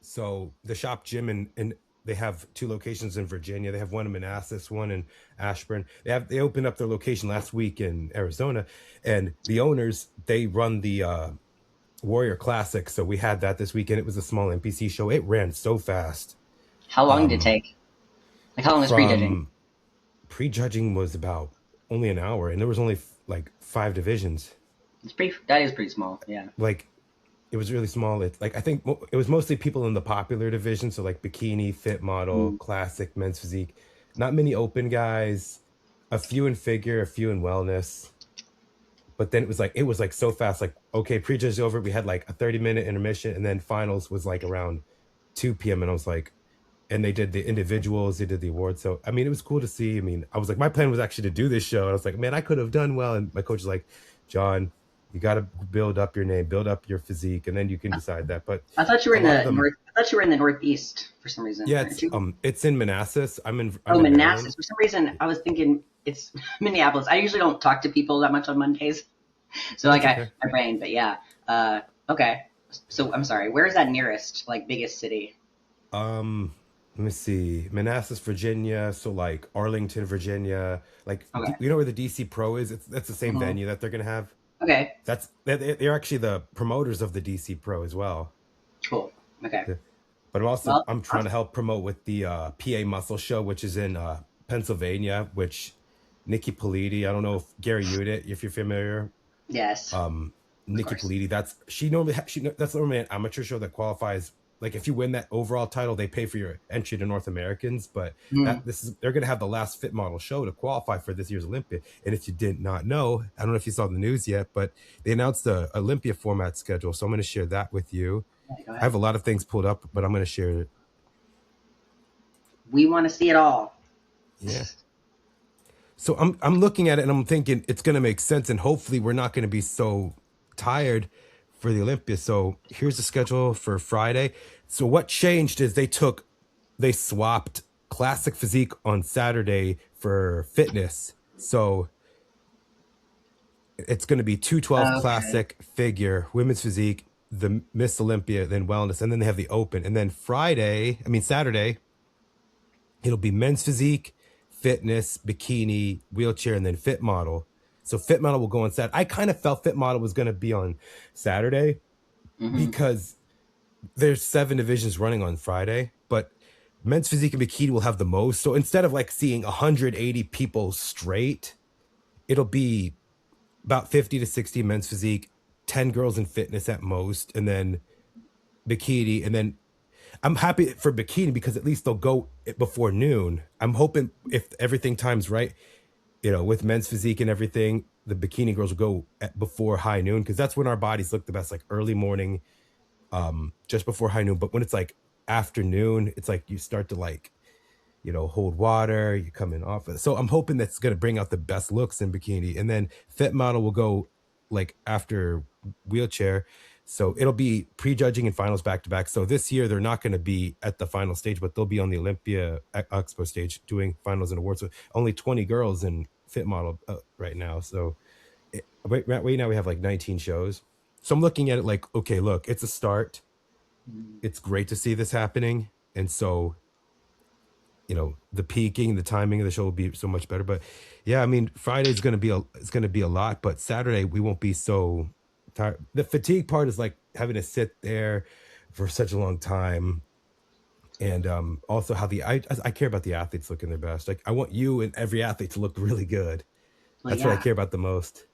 So the shop gym and they have 2 locations in Virginia. They have one in Manassas, one in Ashburn. They opened up their location last week in Arizona, and the owners, they run the Warrior Classic. So we had that this weekend. It was a small NPC show. It ran so fast. How long did it take? Like, how long was prejudging? Prejudging was about only an hour, and there was only like 5 divisions. That is pretty small. Yeah. Like, it was really small. It like I think it was mostly people in the popular division, so like bikini, fit model, classic, men's physique. Not many open guys, a few in figure, a few in wellness. But then it was like so fast. Like, okay, prejudge over. We had like a 30-minute intermission, and then finals was like around 2 p.m. And I was like, and they did the individuals, they did the awards. So I mean, it was cool to see. I mean, I was like, my plan was actually to do this show, and I was like, man, I could have done well. And my coach was like, John, you got to build up your name, build up your physique, and then you can decide that. But I thought you were in the north. I thought you were in the Northeast for some reason. Yeah, it's in Manassas. I'm in Manassas. Maryland. For some reason, I was thinking it's Minneapolis. I usually don't talk to people that much on Mondays, so like my brain. But yeah, okay. So I'm sorry. Where is that nearest, like, biggest city? Let me see. Manassas, Virginia. So like Arlington, Virginia. Like, you know where the DC Pro is? That's the same venue that they're gonna have. Okay. They're actually the promoters of the DC Pro as well. Cool. Okay. Yeah. But I'm trying to help promote with the PA Muscle Show, which is in Pennsylvania, which Nikki Politi, I don't know if Gary Udit, if you're familiar. Yes. Nikki Politi, that's normally an amateur show that qualifies. Like, if you win that overall title, they pay for your entry to North Americans. But they're going to have the last fit model show to qualify for this year's Olympia. And if you did not know, I don't know if you saw the news yet, but they announced the Olympia format schedule. So I'm going to share that with you. I have a lot of things pulled up, but I'm going to share it. We want to see it all. Yeah. So I'm looking at it and I'm thinking it's going to make sense, and hopefully we're not going to be so tired for the Olympia. So here's the schedule for Friday. So what changed is they swapped classic physique on Saturday for fitness. So it's going to be 212 classic figure, women's physique, the Miss Olympia, then wellness, and then they have the open. And then Saturday, it'll be men's physique, fitness, bikini, wheelchair, and then fit model. So fit model will go on Saturday. I kind of felt fit model was going to be on Saturday because there's 7 divisions running on Friday, but men's physique and bikini will have the most. So instead of like seeing 180 people straight, it'll be about 50 to 60 men's physique, 10 girls in fitness at most, and then bikini. And then I'm happy for bikini because at least they'll go before noon. I'm hoping if everything times right, with men's physique and everything, the bikini girls will go before high noon, because that's when our bodies look the best, like early morning, just before high noon. But when it's like afternoon, it's like you start to like, hold water, you come in off it. So I'm hoping that's going to bring out the best looks in bikini. And then fit model will go like after wheelchair. So it'll be prejudging and finals back to back. So this year they're not going to be at the final stage, but they'll be on the Olympia Expo stage doing finals and awards. So only 20 girls in fit model right now. So right now we have like 19 shows. So I'm looking at it like, okay, look, it's a start. It's great to see this happening. And so, the peaking, the timing of the show will be so much better. But yeah, I mean, Friday's going to be a lot, but Saturday we won't be so tired. The fatigue part is like having to sit there for such a long time. And also how I care about the athletes looking their best. Like, I want you and every athlete to look really good. That's what I care about the most.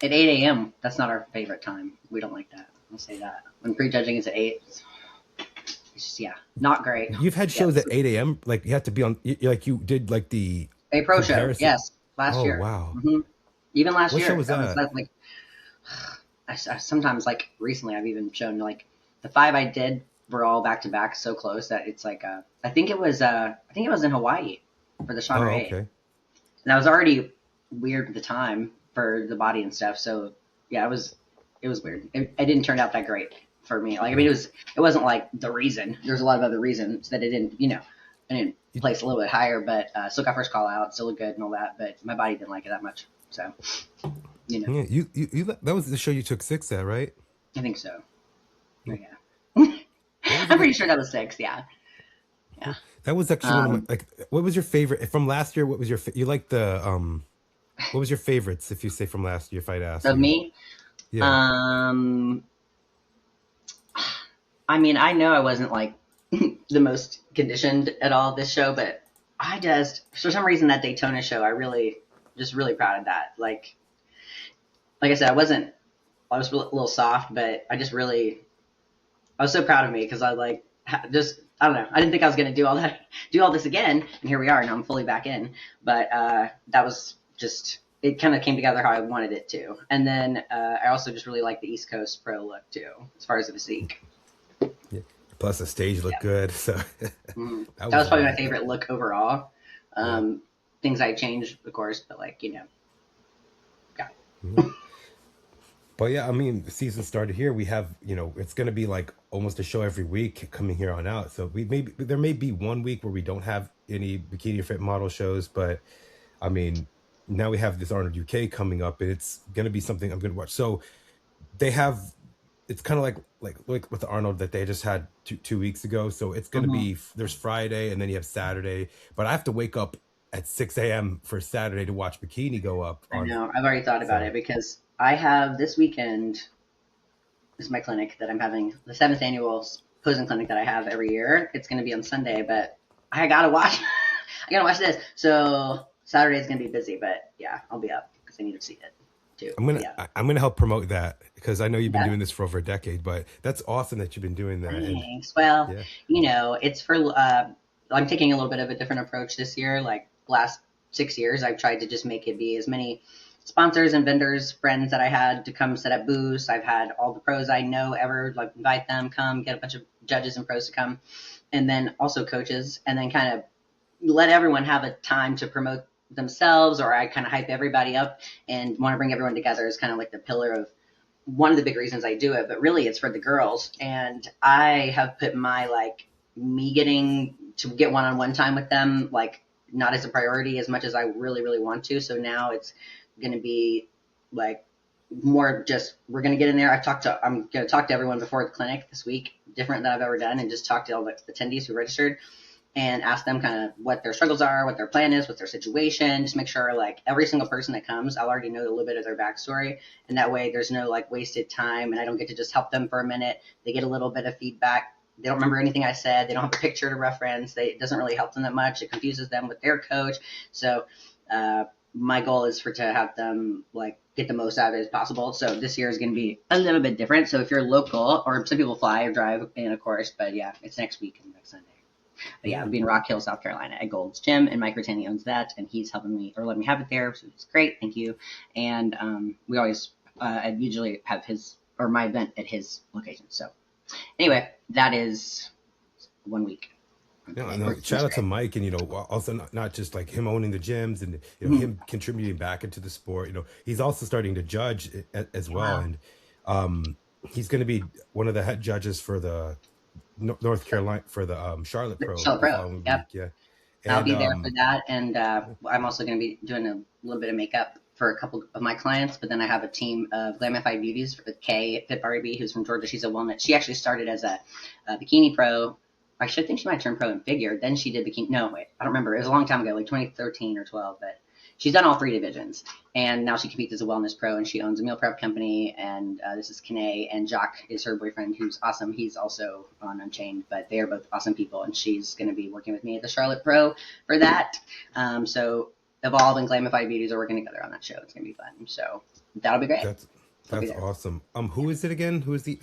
At 8 a.m., that's not our favorite time. We don't like that. I'll say that. When prejudging is at 8, it's just, not great. You've had shows at 8 a.m. Like, you have to be on, like you did like the A Pro show. Yes, last year. Oh, wow. Even last year. What show was that? Like, I sometimes, like, recently I've even shown, like, the 5 I did were all back to back, so close that it's like I think it was in Hawaii for the Shonda 8. Okay. And I was already weird at the time for the body and stuff, so yeah, it was weird. It didn't turn out that great for me. Like, I mean, it wasn't like the reason. There's a lot of other reasons that it didn't, I didn't place a little bit higher, but still got first call out, still looked good and all that, but my body didn't like it that much. So, Yeah, you that was the show you took 6 at, right? I think so. Yeah. I'm pretty sure that was 6. Yeah. Yeah. That was actually one of my, like, what was your favorite from last year? What was your, you like the, what was your favorites? If you say from last year, if I'd ask Of you. me, Yeah. I mean, I know I wasn't like the most conditioned at all this show, but I just, for some reason, that Daytona show, I really, just really proud of that. Like I said, I was a little soft, but I just really, I was so proud of me because I like just, I don't know. I didn't think I was going to do all this again. And here we are. Now I'm fully back in. But that was just, it kind of came together how I wanted it to. And then I also just really like the East Coast Pro look too, as far as the physique. Yeah. Plus the stage looked good. So mm-hmm. that was probably my favorite look overall. Things I changed, of course, but like, yeah. Mm-hmm. But yeah, I mean, the season started here. We have, it's going to be like almost a show every week coming here on out. So there may be one week where we don't have any bikini fit model shows, but I mean, now we have this Arnold UK coming up, and it's going to be something I'm going to watch. So they have, it's kind of like with the Arnold that they just had 2 weeks ago. So it's going to be, there's Friday and then you have Saturday, but I have to wake up at 6 a.m. for Saturday to watch Bikini go up. I know. I've already thought about it because I have this weekend. This is my clinic that I'm having, the 7th annual posing clinic that I have every year. It's going to be on Sunday, but I gotta watch. I gotta watch this. So Saturday is going to be busy, but yeah, I'll be up because I need to see it too. I'm gonna help promote that because I know you've been doing this for over a decade. But that's awesome that you've been doing that. Thanks. Well, it's for. I'm taking a little bit of a different approach this year. Like last 6 years, I've tried to just make it be as many sponsors and vendors, friends that I had to come set up booths. I've had all the pros I know ever, like invite them, come get a bunch of judges and pros to come, and then also coaches, and then kind of let everyone have a time to promote themselves, or I kind of hype everybody up and want to bring everyone together is kind of like the pillar of one of the big reasons I do it, but really it's for the girls. And I have put my, me getting to get one-on-one time with them, not as a priority as much as I really, really want to. So now it's going to be more just, we're going to get in there. I'm going to talk to everyone before the clinic this week, different than I've ever done, and just talk to all the attendees who registered and ask them kind of what their struggles are, what their plan is, what's their situation. Just make sure every single person that comes, I'll already know a little bit of their backstory. And that way there's no wasted time, and I don't get to just help them for a minute. They get a little bit of feedback. They don't remember anything I said. They don't have a picture to reference. It doesn't really help them that much. It confuses them with their coach. So my goal is to have them get the most out of it as possible. So this year is going to be a little bit different. So if you're local, or some people fly or drive in, of course, but yeah, it's next week and next Sunday. But yeah, I'll be in Rock Hill, South Carolina at Gold's Gym, and Mike Rotani owns that, and he's helping me or letting me have it there, so it's great. Thank you. And we always, I usually have my event at his location. So anyway, that is 1 week. Yeah, no, shout out to Mike, and also not just him owning the gyms and him contributing back into the sport. He's also starting to judge as well, and he's going to be one of the head judges for the North Carolina for the Charlotte Pro. Charlotte Pro, yep. Yeah, and I'll be there for that, and I'm also going to be doing a little bit of makeup for a couple of my clients. But then I have a team of Glamified Beauties with Kay Fit Barbie, who's from Georgia. She's a wellness. She actually started as a bikini pro. I should think she might turn pro in figure. Then she did bikini. No, wait, I don't remember. It was a long time ago, 2013 or 12. But she's done all 3 divisions, and now she competes as a wellness pro, and she owns a meal prep company. And this is Kanae, and Jock is her boyfriend, who's awesome. He's also on Unchained, but they are both awesome people, and she's going to be working with me at the Charlotte Pro for that. So Evolve and Glamified Beauties are working together on that show. It's going to be fun. So that'll be great. That's awesome. Who is it again? Who's the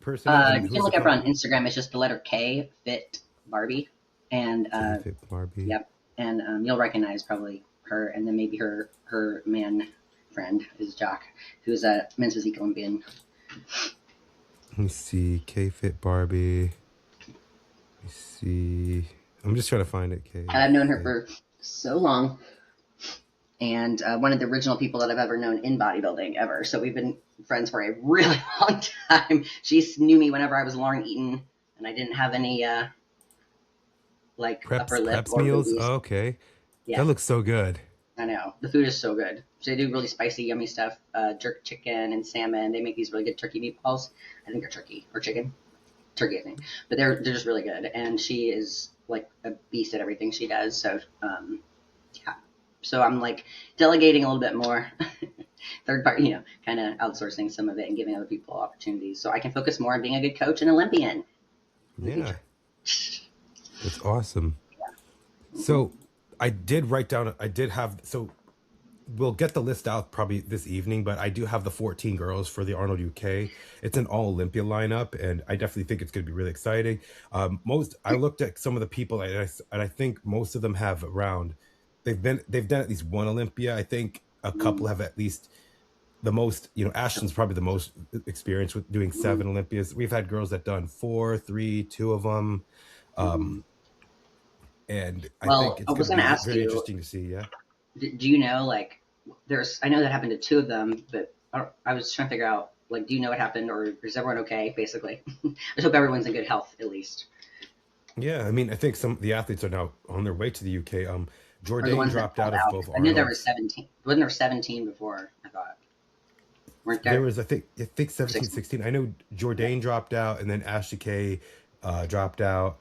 person? You can look up her on Instagram. It's just the letter K Fit Barbie, and Fit Barbie. Yep. And you'll recognize probably her, and then maybe her man friend is Jock, who's a men's physique Olympian. Let me see, K Fit Barbie. Let me see. I'm just trying to find it. And I've known her for so long. And one of the original people that I've ever known in bodybuilding ever. So we've been friends for a really long time. She knew me whenever I was Lauren Eaton, and I didn't have any upper lip or meals. boobies. Oh, okay, yeah. That looks so good. I know, the food is so good. So they do really spicy, yummy stuff. Jerk chicken and salmon. They make these really good turkey meatballs. I think they're turkey or chicken. turkey, I think. But they're just really good, and she is like a beast at everything she does. So yeah. So I'm like delegating a little bit more, third party, kind of outsourcing some of it and giving other people opportunities, so I can focus more on being a good coach and Olympian in the future. That's awesome. So I did write down. I did have. So we'll get the list out probably this evening, but I do have the 14 girls for the Arnold UK. It's an all Olympia lineup, and I definitely think it's going to be really exciting. I looked at some of the people, and I think most of them have around. They've done at least one Olympia. I think a couple have at least the most. Ashlin's probably the most experienced with doing 7 Olympias. We've had girls that done 4, 3, 2 of them. And I think it's going to be very interesting to see. Yeah. Do you know, like, I know that happened to 2 of them, but I was trying to figure out, like, do you know what happened, or is everyone okay, basically? I just hope everyone's in good health, at least. Yeah, I mean, I think some of the athletes are now on their way to the UK. Jourdain dropped out of both Arnolds. I knew there were 17. Wasn't there 17 before, I thought? Weren't there? There was, I think 17, 16. I know Jourdain dropped out, and then Ashley K dropped out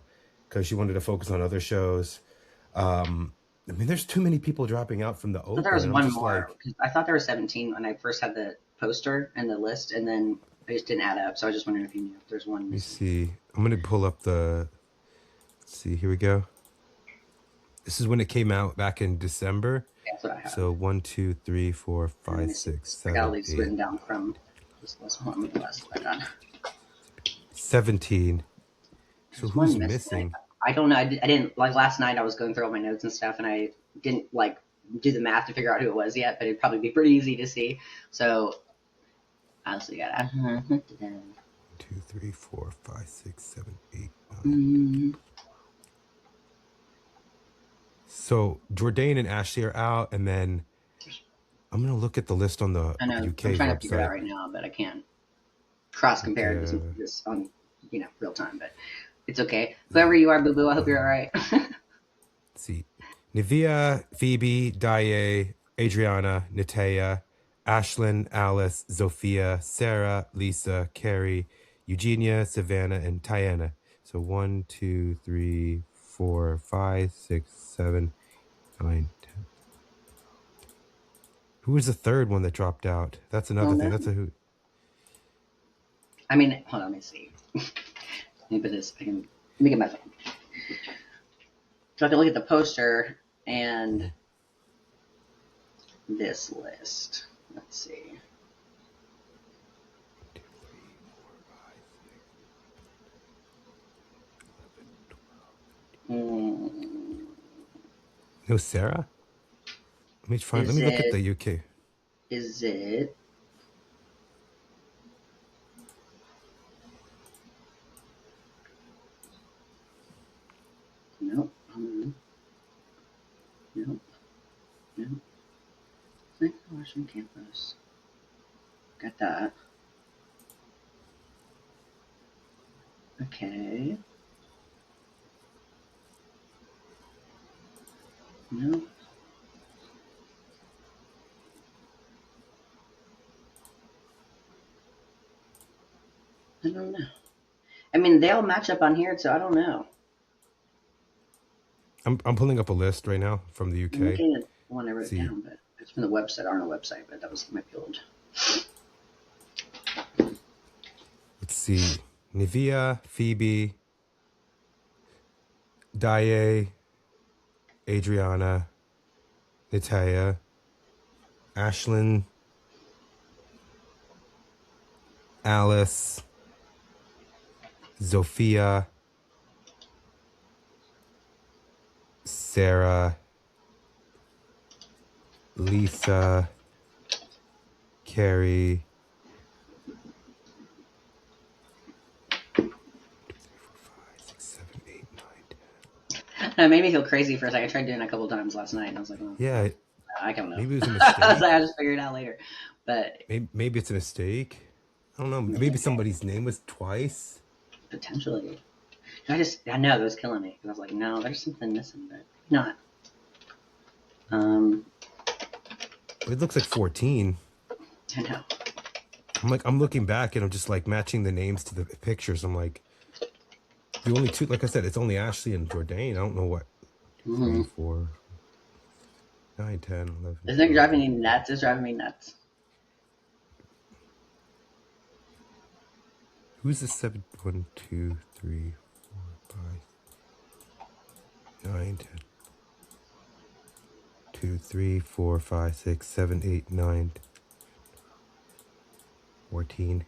because she wanted to focus on other shows. I mean, there's too many people dropping out from the Open. There was one more. I thought there were 17 when I first had the poster and the list, and then I just didn't add up. So I was just wondering if you knew if there's one. Let me see. I'm going to pull up the. Let's see. Here we go. This is when it came out back in December. Yeah, that's what I have. So 1, 2, 3, 4, 5, 6, 7. I got all these written down from this list. Let me list I got 17. So who's missing? I don't know. I didn't, like, last night I was going through all my notes and stuff, and I didn't like do the math to figure out who it was yet, but it'd probably be pretty easy to see. So honestly, got 2, 3, 4, 5, 6, 7, 8, 9. So Jourdain and Ashley are out, and then I'm gonna look at the list on the UK I'm trying website. to figure it out right now, but I can't cross compare this on real time. But it's okay. Whoever you are, boo boo, I hope you're all right. Let's see, Nivea, Phoebe, Dier, Adriana, Natala, Ashlin, Alice, Zofia, Sarah, Lisa, Carrie, Eugenia, Savannah, and Tyiana. So 1, 2, 3, 4, 5, 6, 7, 9, 10. Who was the third one that dropped out? That's another thing. That's a who. I mean, hold on, let me see. Let me put this. Let me get my phone. So I can look at the poster and this list. Let's see. No, Sarah? Let me look at the UK. Is it? Nope. Nope. Nope. Arnold Campos. Got that. Okay. Nope. I don't know. I mean, they all match up on here, so I don't know. I'm pulling up a list right now from the UK. I'm looking at one I wrote down, but it's from the website, Arnold website, but that was might be old. Let's see. Nivea, Phoebe, Dier, Adriana, Natala, Ashlin, Alice, Zofia, Sarah, Lisa, Carrie, 2, 3, 4, 5, 6, 7, 8, 9, 10. It made me feel crazy for a second. I tried doing it a couple times last night, and I was like, oh, yeah, I don't know. Maybe it was a mistake. I just figured it out later. But maybe it's a mistake. I don't know. Maybe somebody's name was twice. Potentially. I know that was killing me because I was like, no, there's something missing, but not. It looks like 14. I know. I'm looking back and I'm just like matching the names to the pictures. I'm like, The only two, like I said, it's only Ashley and Jourdain. I don't know what. 3, 4, 9, 10, 11. This thing driving me nuts. It's driving me nuts. Who's the 7? 1, 2, 3, 4, 5, 9, 10. 2, 3, 4, 5, 6, 7, 8, 9, 14.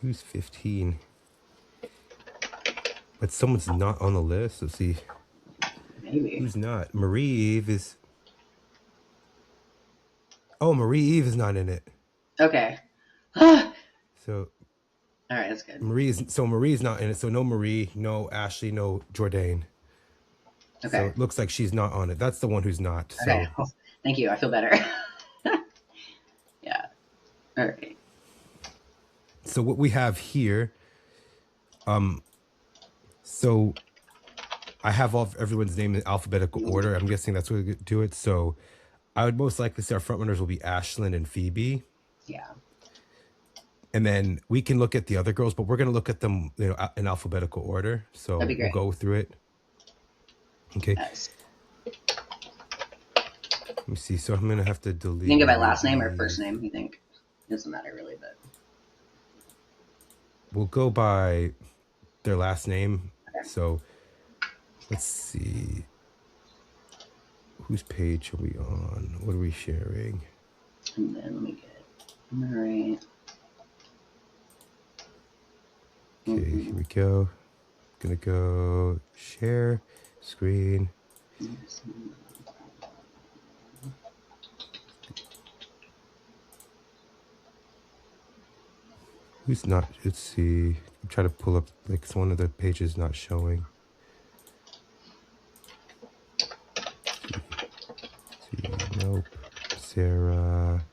Who's 15? But someone's not on the list. Let's see. Maybe. Who's not? Marie Eve is. Oh, Marie Eve is not in it. Okay. So. All right, that's good. Marie's not in it. So no Marie, no Ashley, no Jourdain. Okay. So it looks like she's not on it. That's the one who's not. Okay. So. Well, thank you. I feel better. Yeah. All right. So what we have here, so I have everyone's name in alphabetical order. I'm guessing that's what we do it. So I would most likely say our front runners will be Ashlin and Phoebe. Yeah. And then we can look at the other girls, but we're going to look at them, in alphabetical order. So we'll go through it. Okay. Yes. Let me see. So I'm going to have to delete. You can go by last name or first name, you think? It doesn't matter really, but. We'll go by their last name. Okay. So let's see. Whose page are we on? What are we sharing? And then let me get it. All right. Okay, here we go. Gonna go share screen. Who's not? Let's see. I'm trying to pull up, like, one of the pages not showing. See. Nope. Sarah.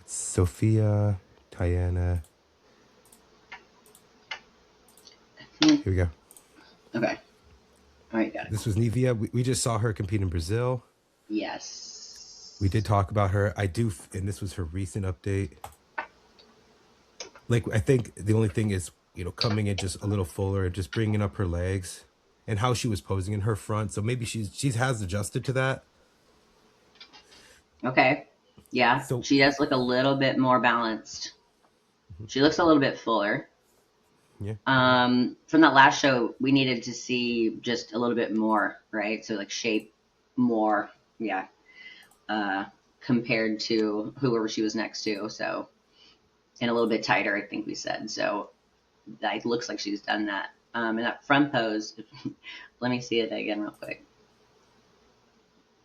It's Zofia, Tyiana. Here we go. Okay. All right, got it. This was Nivea. We just saw her compete in Brazil. Yes. We did talk about her. And this was her recent update. Like, I think the only thing is, coming in just a little fuller and just bringing up her legs and how she was posing in her front. So maybe she has adjusted to that. Okay. Yeah. So she does look a little bit more balanced. She looks a little bit fuller. Yeah. From that last show, we needed to see just a little bit more, right? So like shape more, yeah, compared to whoever she was next to. So, and a little bit tighter, I think we said. So that looks like she's done that. And that front pose, let me see it again real quick.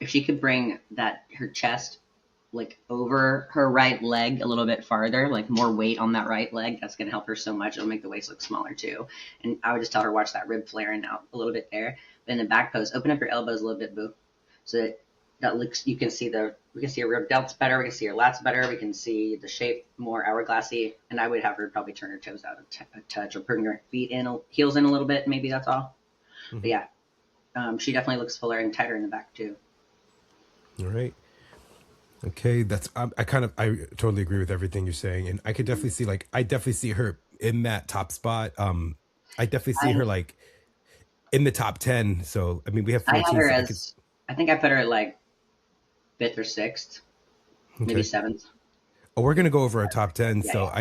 If she could bring her chest like over her right leg a little bit farther, like more weight on that right leg, that's going to help her so much. It'll make the waist look smaller too. And I would just tell her, watch that rib flaring out a little bit there. But in the back pose, open up your elbows a little bit, boo. So that looks, we can see her rib delts better. We can see her lats better. We can see the shape more hourglassy. And I would have her probably turn her toes out a touch or bring her heels in a little bit. Maybe that's all. Mm-hmm. But yeah, she definitely looks fuller and tighter in the back too. All right. Okay, I totally agree with everything you're saying, and I could definitely see, like, I definitely see her in that top spot. I definitely see her like in the top 10. So I mean, we have 14. I think I put her at like 5th or 6th, maybe 7th. Oh, we're gonna go over our top 10. Yeah, so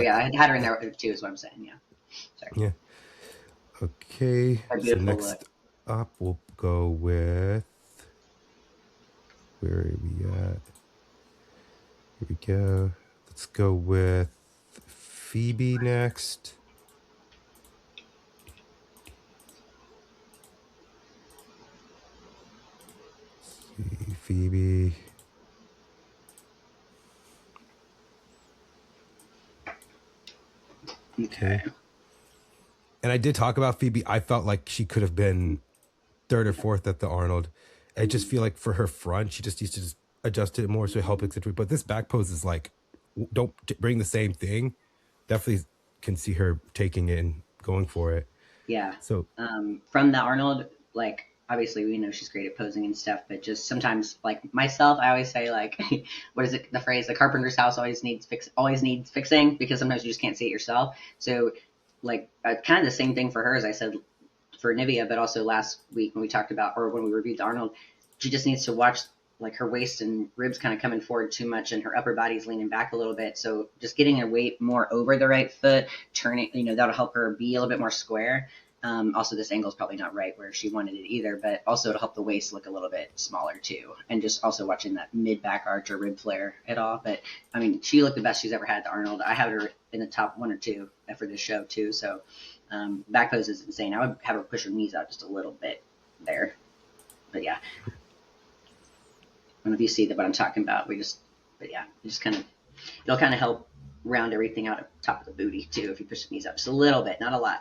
yeah. I had her in there too. Is what I'm saying. Yeah. Sorry. Yeah. Okay. So next up, we'll go with. Where are we at? Here we go. Let's go with Phoebe next. Let's see, Phoebe. Okay. And I did talk about Phoebe. I felt like she could have been 3rd or 4th at the Arnold. I just feel like for her front, she just needs to adjust it more so it helps accentuate. But this back pose is like, don't bring the same thing. Definitely can see her taking it and going for it. Yeah. So From the Arnold, like obviously we know she's great at posing and stuff, but just sometimes like myself, I always say like, what is it? The phrase, the carpenter's house always needs fixing, because sometimes you just can't see it yourself. So like kind of the same thing for her as I said for Nivea, but also last week when we talked about, or when we reviewed the Arnold, she just needs to watch like her waist and ribs kind of coming forward too much and her upper body's leaning back a little bit. So just getting her weight more over the right foot, turning, that'll help her be a little bit more square. Also, this angle is probably not right where she wanted it either, but also it'll help the waist look a little bit smaller too. And just also watching that mid back arch or rib flare at all. But I mean, she looked the best she's ever had, the Arnold. I have her in the top 1 or 2 for this show too. So back pose is insane. I would have her push her knees out just a little bit there. But yeah, I don't know if you see what I'm talking about. It'll kind of help round everything out at the top of the booty too if you push the knees up just a little bit, not a lot.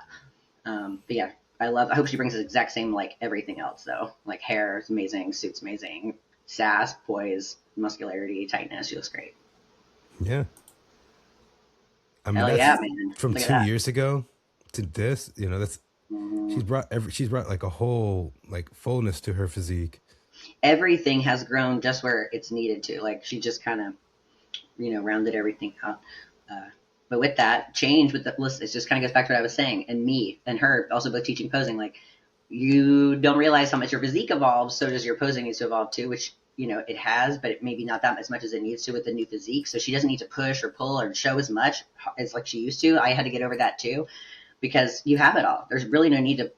But yeah, I hope she brings the exact same like everything else though. Like hair is amazing, suit's amazing, sass, poise, muscularity, tightness. She looks great. yeah, I mean Hell that's yeah, man! from Look at 2 that. years ago to this. That's Mhm. she's brought like a whole like fullness to her physique. Everything has grown just where it's needed to. Like she just kind of rounded everything out. Uh, but with that change with the list, it just kind of goes back to what I was saying. And me and her also both teaching posing. Like you don't realize how much your physique evolves, so does your posing needs to evolve too. Which it has, but it maybe not that as much as it needs to with the new physique. So she doesn't need to push or pull or show as much as like she used to. I had to get over that too, because you have it all. There's really no need to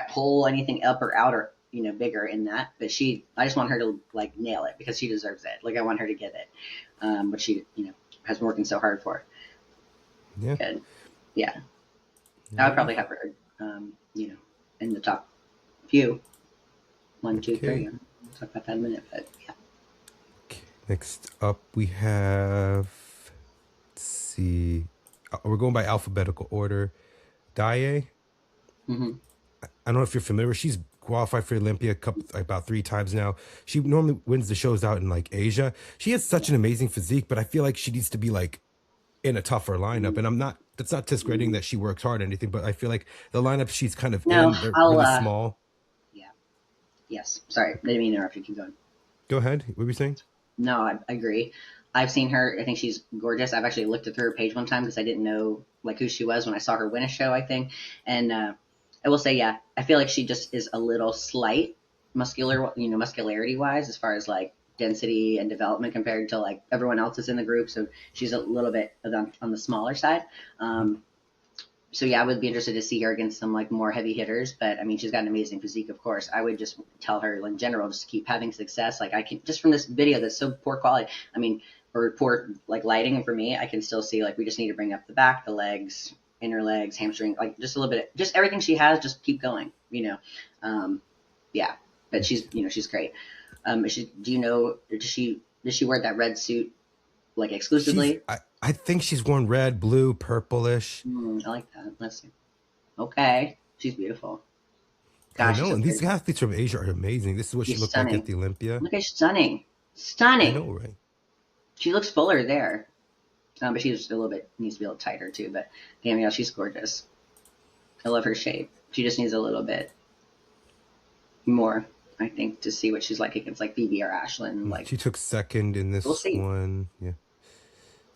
pull anything up or out or bigger in that. But I just want her to like nail it because she deserves it. Like I want her to get it, but she has been working so hard for. Yeah, Good, yeah. I would yeah. probably have her, in the top few, 1, 2, 3. Okay. We'll talk about that in a minute, but yeah. Next up, we have. Let's see. We're going by alphabetical order. Dier. Mm-hmm. I don't know if you're familiar. She's qualified for Olympia about 3 times now. She normally wins the shows out in like Asia. She has such an amazing physique, but I feel like she needs to be like in a tougher lineup. And that's not discrediting that she works hard or anything, but I feel like the lineup she's kind of No, in, they're I'll. really small. Yeah. Yes. Sorry, didn't mean to interrupt you. Keep going. Go ahead. What were you saying? No, I agree. I've seen her. I think she's gorgeous. I've actually looked at her page one time because I didn't know like who she was when I saw her win a show, I think. And I will say, yeah, I feel like she just is a little slight muscularity wise, as far as like density and development compared to like everyone else that's in the group. So she's a little bit on the smaller side. So yeah, I would be interested to see her against some like more heavy hitters. But I mean, she's got an amazing physique, of course. I would just tell her in general just to keep having success. Like I can just from this video that's so poor quality. I mean, or poor like lighting for me, I can still see like we just need to bring up the back, the legs, inner legs, hamstring, like just a little bit, just everything she has, just keep going. Yeah. But she's great. Does she wear that red suit like She's exclusively? I think she's worn red, blue, purplish. I like that. Let's see. Okay, she's beautiful. I Gosh, she's know, so and these pretty. athletes from Asia are amazing. This is what she She's looked like at stunning. the Olympia. Look at stunning, I stunning. know, right? She looks fuller there, but she's a little bit needs to be a little tighter too. But damn, yeah, she's gorgeous. I love her shape. She just needs a little bit more, I think, to see what she's like against like Phoebe or Ashlin. Like She took second in we'll this see. one. Yeah.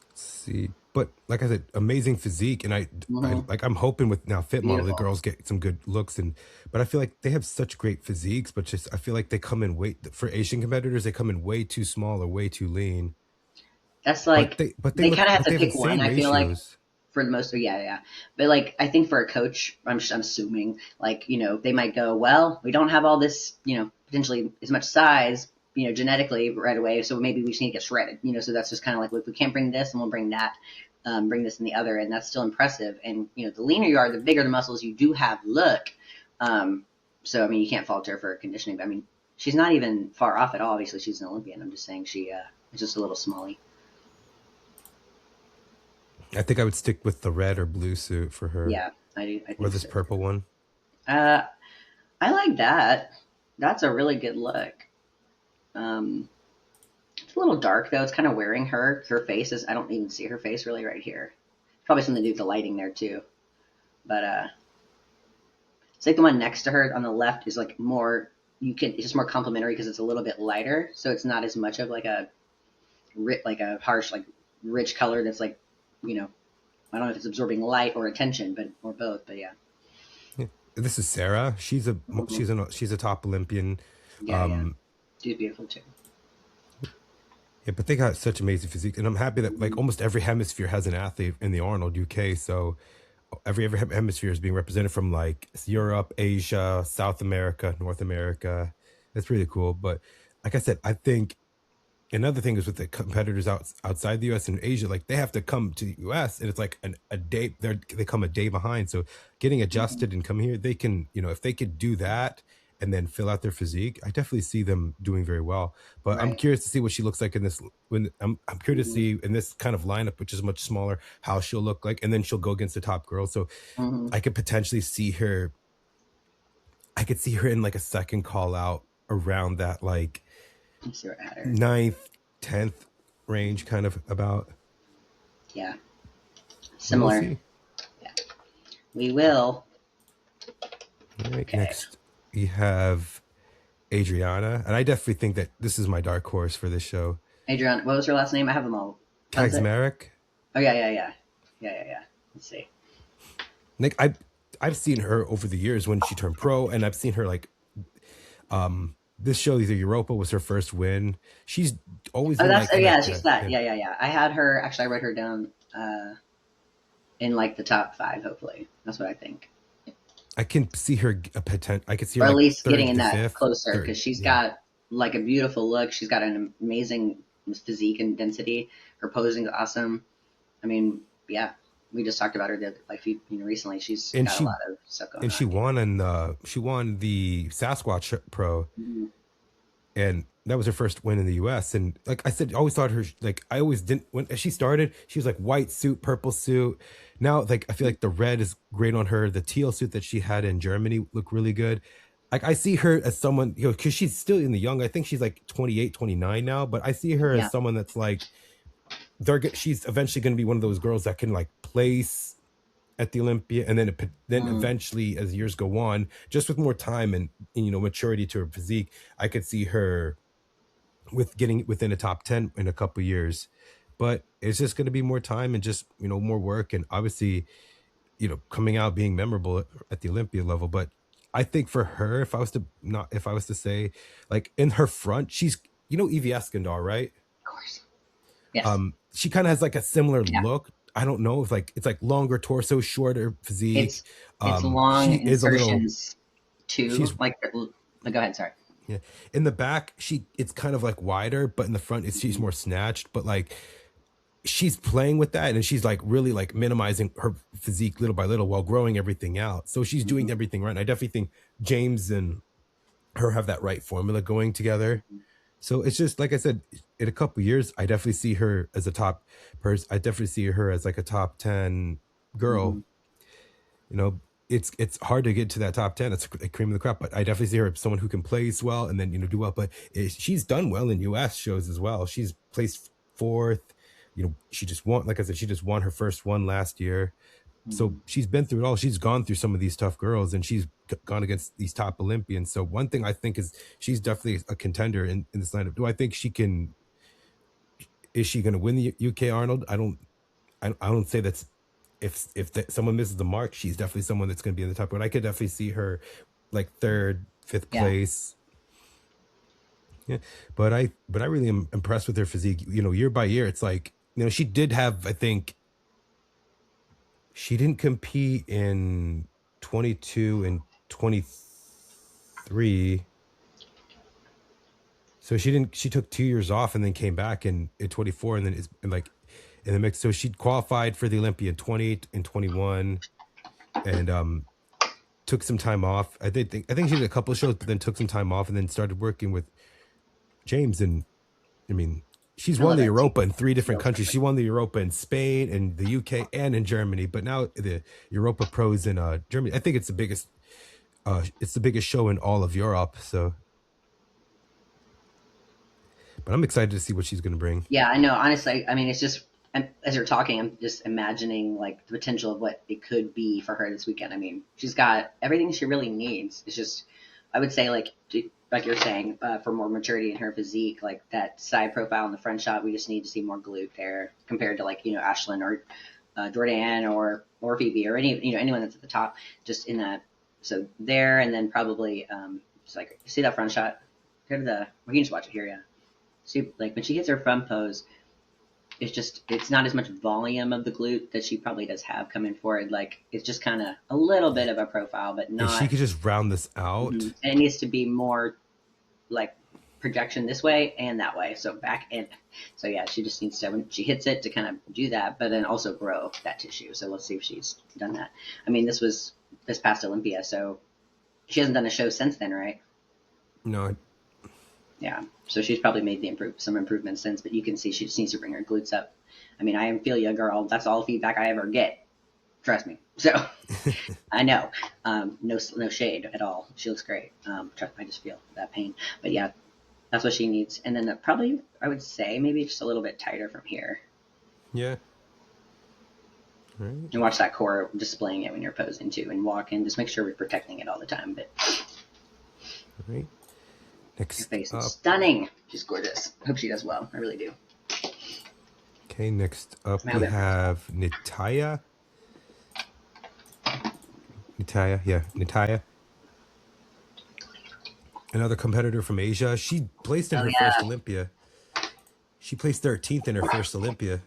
Let's see. But like I said, amazing physique, and Mm-hmm. I'm hoping with now Fit Model the Beautiful. girls get some good looks, but I feel like they have such great physiques, but just I feel like they come in way for Asian competitors they come in way too small or way too lean. That's But like they they kind of have but to they have pick one. insane I feel like ratios. for the most, yeah, yeah. But like, I think for a coach, I'm assuming like they might go, well, we don't have all this, potentially as much size, genetically right away, so maybe we just need to get shredded, so that's just kind of like, if we can't bring this, and we'll bring that, bring this and the other, and that's still impressive. And the leaner you are, the bigger the muscles you do have look. So I mean, you can't fault her for conditioning. But I mean, she's not even far off at all. Obviously, she's an Olympian. I'm just saying she is just a little smally. I think I would stick with the red or blue suit for her, Yeah, I do. I or think this so. purple one. Uh, I like that. That's a really good look. Um, it's a little dark though. It's kind of wearing her. Her face is. I don't even see her face really right here. Probably something to do with the lighting there too. But It's like the one next to her on the left is like more. It's just more complimentary because it's a little bit lighter, so it's not as much of like a harsh like rich color that's like, you know, I don't know if it's absorbing light or attention, but or both. But yeah. This is Sarah. She's a top Olympian. Yeah. She's beautiful too. Yeah, but they got such amazing physique, and I'm happy that like almost every hemisphere has an athlete in the Arnold UK. So every hemisphere is being represented from like Europe, Asia, South America, North America. That's really cool. But like I said, I think another thing is with the competitors outside the US and Asia, like they have to come to the US, and it's like a day, they come a day behind. So getting adjusted and coming here, they can, you know, if they could do that and then fill out their physique, I definitely see them doing very well. But I'm curious to see what she looks like in this. When I'm curious to see in this kind of lineup, which is much smaller, how she'll look like, and then she'll go against the top girls. So I could potentially see her. I could see her in like a second call out around that like 9th, 10th range, kind of about. Yeah. Similar. We'll see. Yeah. We will. All right. Okay. Next, we have Adriana, and I definitely think that this is my dark horse for this show. Adriana, what was her last name? I have them all. Kaczmarek. Oh yeah. Let's see. Nick, I've seen her over the years when she turned pro, and I've seen her like, this show, the Europa was her first win. She's always. Oh, that's like, she's that. Yeah. I had her. Actually, I wrote her down in like the top 5. Hopefully, that's what I think. I can see her a potential. I could see her, or at least getting in that closer, because she's got like a beautiful look. She's got an amazing physique and density. Her posing is awesome. I mean, yeah, we just talked about her recently. She's got a lot of stuff going on. And she won the Sasquatch Pro, and that was her first win in the US. And like I said, I always thought her, like I always didn't, when she started, she was like white suit, purple suit. Now, like I feel like the red is great on her. The teal suit that she had in Germany looked really good. Like I see her as someone, you know, because she's still in the young. I think she's like 28, 29 now, but I see her as someone that's like, she's eventually going to be one of those girls that can like place at the Olympia, and then eventually, as years go on, just with more time and you know, maturity to her physique, I could see her with getting within a top 10 in a couple of years. But it's just going to be more time and just, you know, more work, and obviously, you know, coming out being memorable at the Olympia level. But I think for her, if I was to say, like in her front, she's, you know, Evie Eskandar, right? Of course. Yes. She kind of has like a similar look. I don't know if like it's like longer torso, shorter physique. It's long insertions too. Like, go ahead. Sorry. Yeah, in the back, it's kind of like wider, but in the front, she's more snatched. But like, she's playing with that, and she's like really like minimizing her physique little by little while growing everything out. So she's doing everything right. And I definitely think James and her have that right formula going together. So it's just like I said, in a couple of years, I definitely see her as a top person. I definitely see her as like a top 10 girl. You know, it's hard to get to that top 10. It's a cream of the crop, but I definitely see her as someone who can place well and then, you know, do well. But she's done well in US shows as well. She's placed 4th. You know, she just won, like I said, she just won her first one last year. So she's been through it all. She's gone through some of these tough girls, and she's gone against these top Olympians. So one thing I think is she's definitely a contender in this lineup. Do I think is she going to win the UK Arnold? I don't say that's, if someone misses the mark, she's definitely someone that's going to be in the top. But I could definitely see her like 3rd, 5th place. Yeah. But I really am impressed with her physique. You know, year by year, it's like, you know, she did have, I think, she didn't compete in 22 and 23. So she took 2 years off and then came back in 24, and then is like in the mix. So she qualified for the Olympia in 20 and 21, and took some time off. I think she did a couple of shows, but then took some time off and then started working with James. And I mean, she's won the Europa in 3 different countries. She won the Europa in Spain and the UK and in Germany, but now the Europa Pros in Germany. I think it's the biggest show in all of Europe. So, but I'm excited to see what she's going to bring. Yeah, I know. Honestly, I mean, it's just, And as you're talking, I'm just imagining like the potential of what it could be for her this weekend. I mean, she's got everything she really needs. It's just, I would say, like you're saying, for more maturity in her physique, like that side profile in the front shot, we just need to see more glute there compared to like Ashlin or Jordan or Phoebe or anyone that's at the top, just in that. So there, and then probably just like see that front shot. Go to the. We can just watch it here, yeah. See, like when she hits her front pose, it's not as much volume of the glute that she probably does have coming forward. Like it's just kind of a little bit of a profile, but not. If she could just round this out. And it needs to be more like projection this way and that way. So back in. So yeah, she just needs to, when she hits it, to kind of do that, but then also grow that tissue. So let's see if she's done that. I mean, this was this past Olympia, so she hasn't done a show since then, right? No. Yeah, so she's probably made some improvements since, but you can see she just needs to bring her glutes up. I mean, I feel you, girl. That's all feedback I ever get. Trust me. So I know, no shade at all. She looks great. Trust me, I just feel that pain. But yeah, that's what she needs. And then probably I would say maybe just a little bit tighter from here. Yeah. Right. And watch that core displaying it when you're posing too, and walking. Just make sure we're protecting it all the time. But right. Next her face up. is stunning. She's gorgeous. Hope she does well. I really do. Okay, next up we have Natala. Natala. Another competitor from Asia. She placed in her first Olympia. She placed 13th in her first Olympia.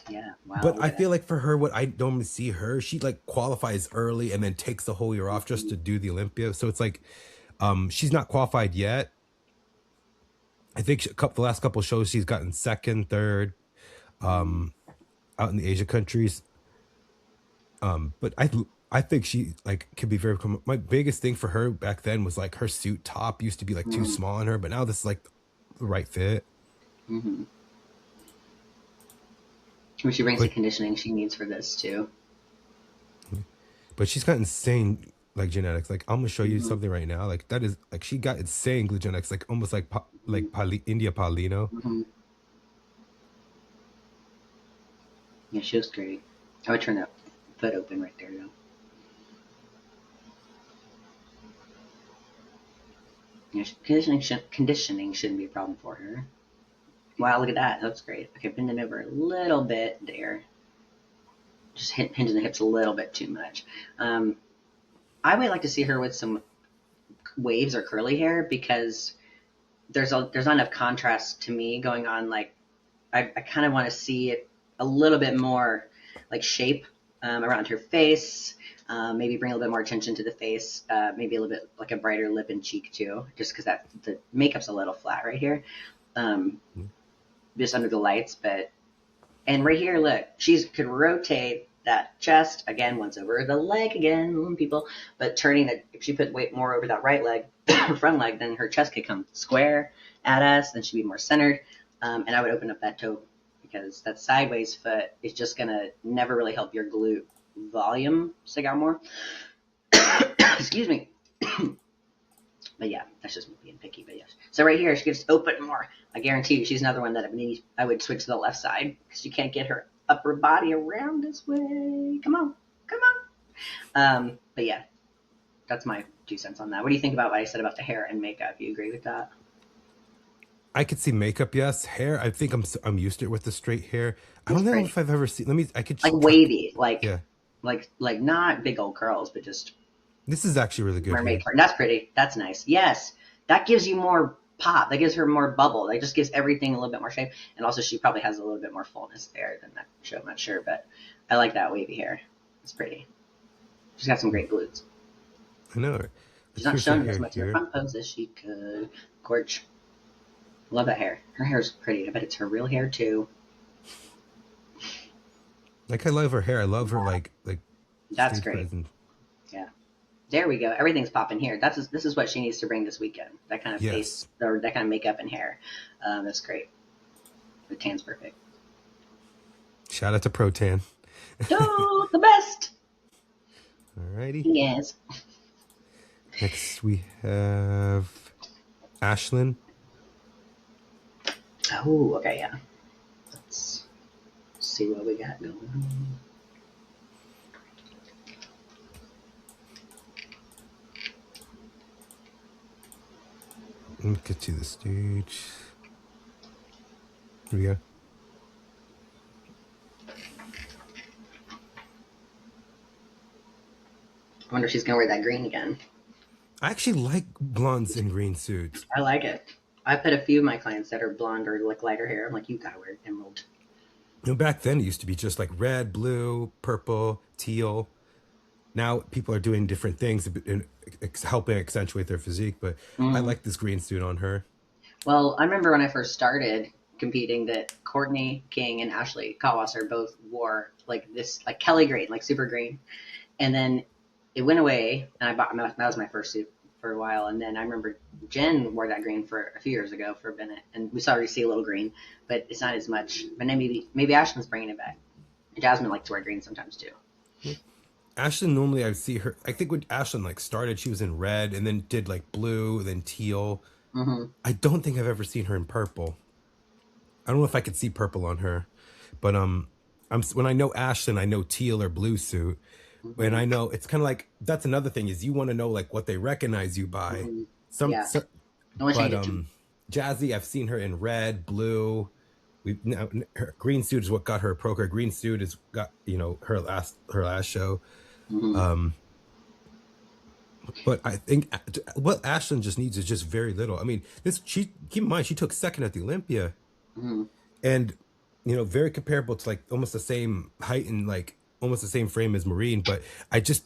Yeah, wow. But I feel like for her, what I don't see her, she like qualifies early and then takes the whole year off just to do the Olympia. So it's like, she's not qualified yet. I think the last couple of shows she's gotten second, third, out in the Asia countries. But I think she like could be very. My biggest thing for her back then was like her suit top used to be like too small on her, but now this is like the right fit. Mm-hmm. When she brings the conditioning she needs for this too. But she's got insane like genetics. Like I'm gonna show you something right now. Like that is like she got insane glute genetics. Like almost like India Paulino. Mm-hmm. Yeah, she was great. I would turn that foot open right there though. Yeah, conditioning shouldn't be a problem for her. Wow, look at that. That's great. Okay, bending over a little bit there. Just hinging the hips a little bit too much. I would like to see her with some waves or curly hair because there's not enough contrast to me going on. Like I kind of want to see it a little bit more like shape around her face. Maybe bring a little bit more attention to the face. Maybe a little bit like a brighter lip and cheek too, just because the makeup's a little flat right here. Just under the lights, and right here, look, she could rotate that chest again once over the leg again, people, but turning it, if she put weight more over that right leg, front leg, then her chest could come square at us, then she'd be more centered, and I would open up that toe because that sideways foot is just gonna never really help your glute volume stick out more. Excuse me. But yeah, that's just me being picky. But yes. So right here, she gets open more. I guarantee you, she's another one that I would switch to the left side because you can't get her upper body around this way. Come on. But yeah, that's my 2 cents on that. What do you think about what I said about the hair and makeup? You agree with that? I could see makeup, yes. Hair, I think I'm used to it with the straight hair. I don't know if I've ever seen. I could like wavy, like not big old curls, but just. This is actually really good. Mermaid hair. That's pretty. That's nice. Yes, that gives you more pop. That gives her more bubble. That just gives everything a little bit more shape. And also, she probably has a little bit more fullness there than that show. I'm not sure, but I like that wavy hair. It's pretty. She's got some great glutes. I know. She's not showing as much in her front pose as she could. Gorge. Love that hair. Her hair's pretty. I bet it's her real hair too. Like I love her hair. I love her like. That's great. Yeah. There we go. Everything's popping here. This is what she needs to bring this weekend. That kind of face or that kind of makeup and hair. That's great. The tan's perfect. Shout out to Pro Tan. Oh, the best. Alrighty. Yes. Next we have Ashlin. Oh, okay, yeah. see what we got going on. Let me get to the stage. Here we go. I wonder if she's gonna wear that green again. I actually like blondes in green suits. I like it. I put a few of my clients that are blonde or look lighter hair. I'm like, you gotta wear emerald. You know, back then it used to be just like red, blue, purple, teal. Now people are doing different things and helping accentuate their physique, but I like this green suit on her. Well, I remember when I first started competing that Courtney King and Ashley Kawasser both wore like this, like Kelly green, like super green. And then it went away, and I bought that was my first suit for a while. And then I remember Jen wore that green for a few years ago for a minute, and we started to see a little green, but it's not as much. But then maybe Ashlin's bringing it back. Jasmine likes to wear green sometimes too. Ashlyn, normally I would see her. I think when Ashlyn like started, she was in red, and then did like blue, then teal. I don't think I've ever seen her in purple. I don't know if I could see purple on her, but when I know Ashlyn, I know teal or blue suit. And I know it's kind of like that's another thing is you want to know like what they recognize you by. Yeah. But Jazzy, I've seen her in red, blue. Her green suit is what got her a pro. Her green suit is got her last show. But I think what Ashlyn just needs is just very little. I mean, keep in mind she took second at the Olympia, and very comparable to like almost the same height and like almost the same frame as Marine. But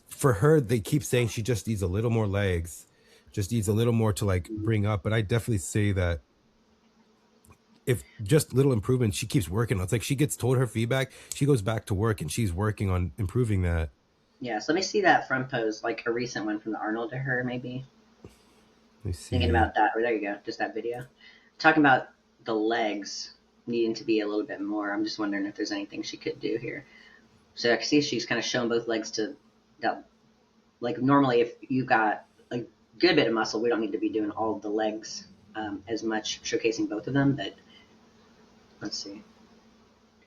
for her, they keep saying she just needs a little more legs, just needs a little more to like bring up. But I definitely say that if just little improvement, she keeps working. It's like she gets told her feedback, she goes back to work and she's working on improving that. Yeah, so let me see that front pose, like a recent one from the Arnold to her, maybe. Let me see. Thinking about that. There you go, just that video. Talking about the legs needing to be a little bit more. I'm just wondering if there's anything she could do here. So I can see she's kind of shown both legs to that. Like normally, if you've got a good bit of muscle, we don't need to be doing all of the legs as much, showcasing both of them. But let's see.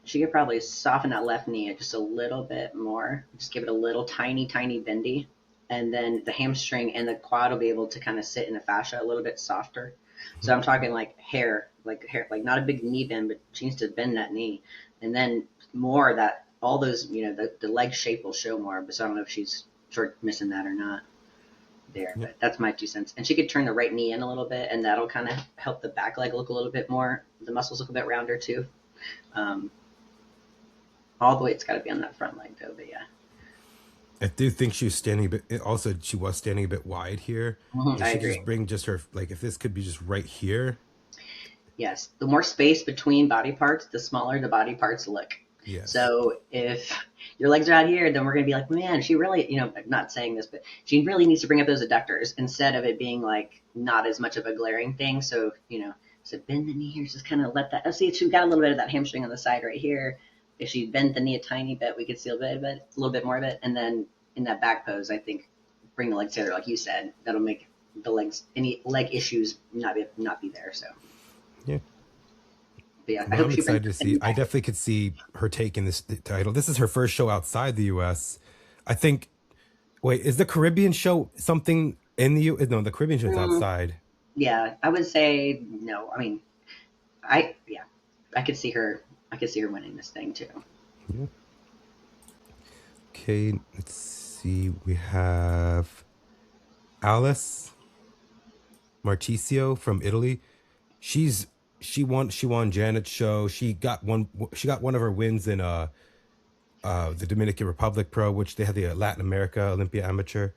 She could probably soften that left knee just a little bit more. Just give it a little tiny bendy. And then the hamstring and the quad will be able to kind of sit in the fascia a little bit softer. So I'm talking like hair, like not a big knee bend, but she needs to bend that knee. And then more that all those, the leg shape will show more. But so I don't know if she's sort of missing that or not there. But that's my 2 cents. And she could turn the right knee in a little bit, and that'll kind of help the back leg look a little bit more. The muscles look a bit rounder too. All the way, it's got to be on that front leg though. But yeah, I do think she was standing a bit. Also, she was standing a bit wide here. I agree. Just bring just her like if this could be just right here. Yes, the more space between body parts, the smaller the body parts look. Yes. So if your legs are out here, then we're gonna be like, man, she really, not saying this, but she really needs to bring up those adductors instead of it being like not as much of a glaring thing. So so bend the knee here, just kind of let that. See, she's got a little bit of that hamstring on the side right here. If she bent the knee a tiny bit, we could see a little bit more of it. And then in that back pose, I think bring the legs together, like you said. That'll make the legs, any leg issues, not be there. So yeah. But yeah, I'm excited to see. I definitely could see her taking this title. This is her first show outside the U.S. I think. Wait, is the Caribbean show something in the U.S.? No, the Caribbean show's outside. Yeah, I would say no. I mean, I could see her. I could see her winning this thing too. Yeah. Okay, let's see. We have Alice Martisio from Italy. She won Janet's show. She got one of her wins in the Dominican Republic Pro, which they had the Latin America Olympia Amateur.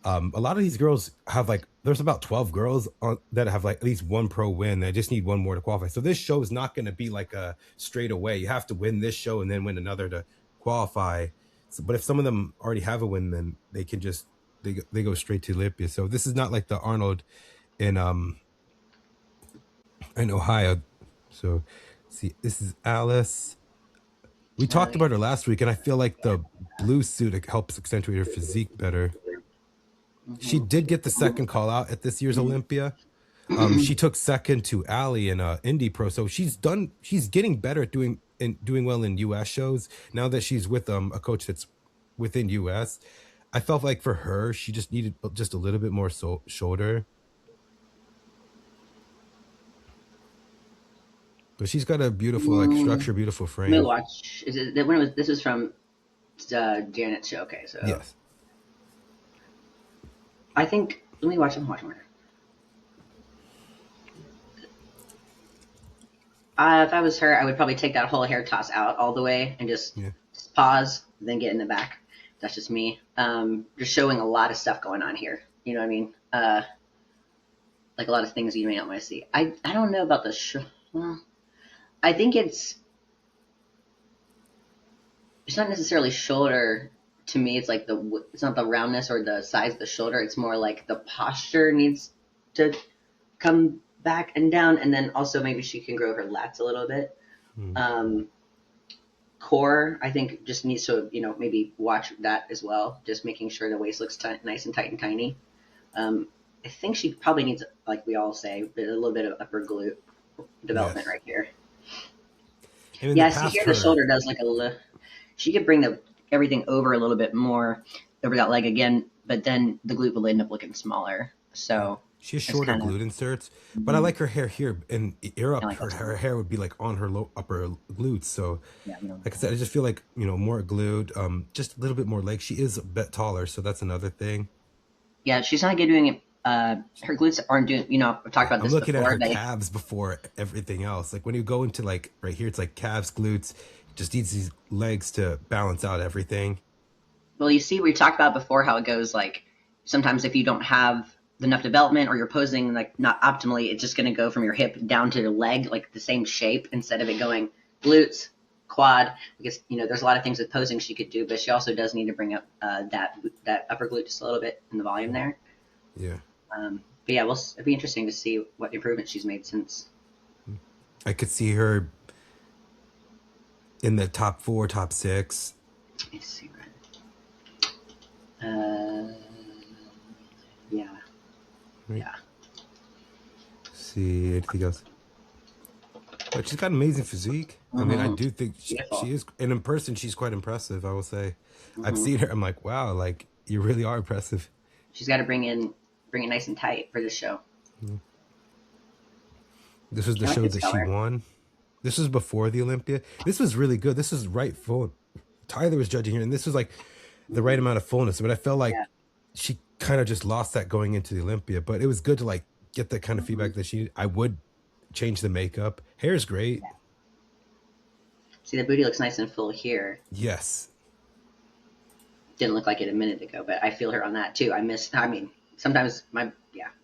A lot of these girls have there's about 12 girls that have at least one pro win. They just need one more to qualify. So this show is not going to be like a straight away. You have to win this show and then win another to qualify. So, but if some of them already have a win, then they can just they go straight to Olympia. So this is not like the Arnold in Ohio. So see, this is Alice. We talked about her last week, and I feel like the blue suit helps accentuate her physique better. She did get the second call out at this year's Olympia. She took second to Allie in Indie Pro, so she's getting better at doing doing well in US shows. Now that she's with a coach that's within US, I felt like for her, she just needed just a little bit more shoulder. But she's got a beautiful, like, Mm, structure, beautiful let me frame. watch. Is it when it was? This was from Janet's show. Okay, so Yes. I think let me watch. I'm watching her. If I was her, I would probably take that whole hair toss out all the way and just Yeah. pause, then get in the back. That's just me. Just showing a lot of stuff going on here. You know what I mean? Like a lot of things you may not want to see. I don't know about the show. Well, I think it's not necessarily shoulder to me. It's like it's not the roundness or the size of the shoulder. It's more like the posture needs to come back and down, and then also maybe she can grow her lats a little bit. Mm. Core, I think, just needs to maybe watch that as well. Just making sure the waist looks nice and tight and tiny. I think she probably needs, like we all say, a little bit of upper glute development Yes. right here. And in the Yeah, see past, here the her shoulder does like a little. She could bring everything over a little bit more over that leg again, but then the glute will end up looking smaller. So she has it's shorter kind of. glute inserts, but I like her hair here, and ear I up, like those her ones. hair would be like on her upper glutes. So, Yeah, we don't. like I said, I just feel like more glute, just a little bit more leg. She is a bit taller, so that's another thing. Yeah, she's not good doing it. Her glutes aren't doing. I've talked Yeah, about I'm this looking at before. her calves before everything else. Like when you go into like right here, it's like calves, glutes. It just needs these legs to balance out everything. Well, you see, we talked about before how it goes. Like sometimes if you don't have enough development or you're posing like not optimally, it's just going to go from your hip down to your leg, like the same shape instead of it going glutes, quad. Because there's a lot of things with posing she could do, but she also does need to bring up that upper glute just a little bit in the volume there. Yeah, But yeah, it'll be interesting to see what improvements she's made since. I could see her in the top 4, top 6. Let me see, right? Yeah, Right. yeah. See anything else? But she's got an amazing physique. I mean, I Mm-hmm. do think Beautiful. she is, and in person, she's quite impressive. I will say, I've Mm-hmm. seen her. I'm like, wow, like you really are impressive. She's got to bring it nice and tight for this show. This was the I like show this that she color. won. This was before the Olympia. This was really good. This was right full. Tyler was judging here, and this was like the right amount of fullness. But I felt like Yeah. she kind of just lost that going into the Olympia. But it was good to like get that kind of Mm-hmm. feedback that she needed. I would change the makeup. Hair's great. Yeah. See, the booty looks nice and full here. Yes. Didn't look like it a minute ago, but I feel her on that too. I mean, sometimes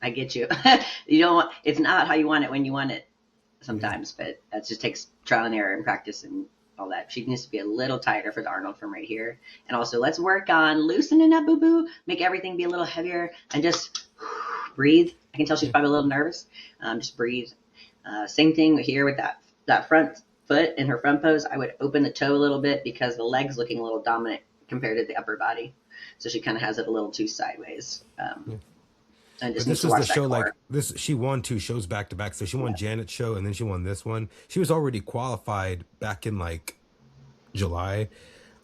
I get you. You don't want, it's not how you want it when you want it Yeah. sometimes, but that just takes trial and error and practice and all that. She needs to be a little tighter for the Arnold from right here. And also, let's work on loosening up, boo boo. Make everything be a little heavier and just breathe. I can tell she's Yeah. probably a little nervous. Just breathe. Same thing here with that front foot in her front pose. I would open the toe a little bit because the leg's looking a little dominant compared to the upper body. So she kind of has it a little too sideways. Yeah. And But just needs this to was the watch that show, core. like this. She won 2 shows back to back. So she won Yeah. Janet's show, and then she won this one. She was already qualified back in like July.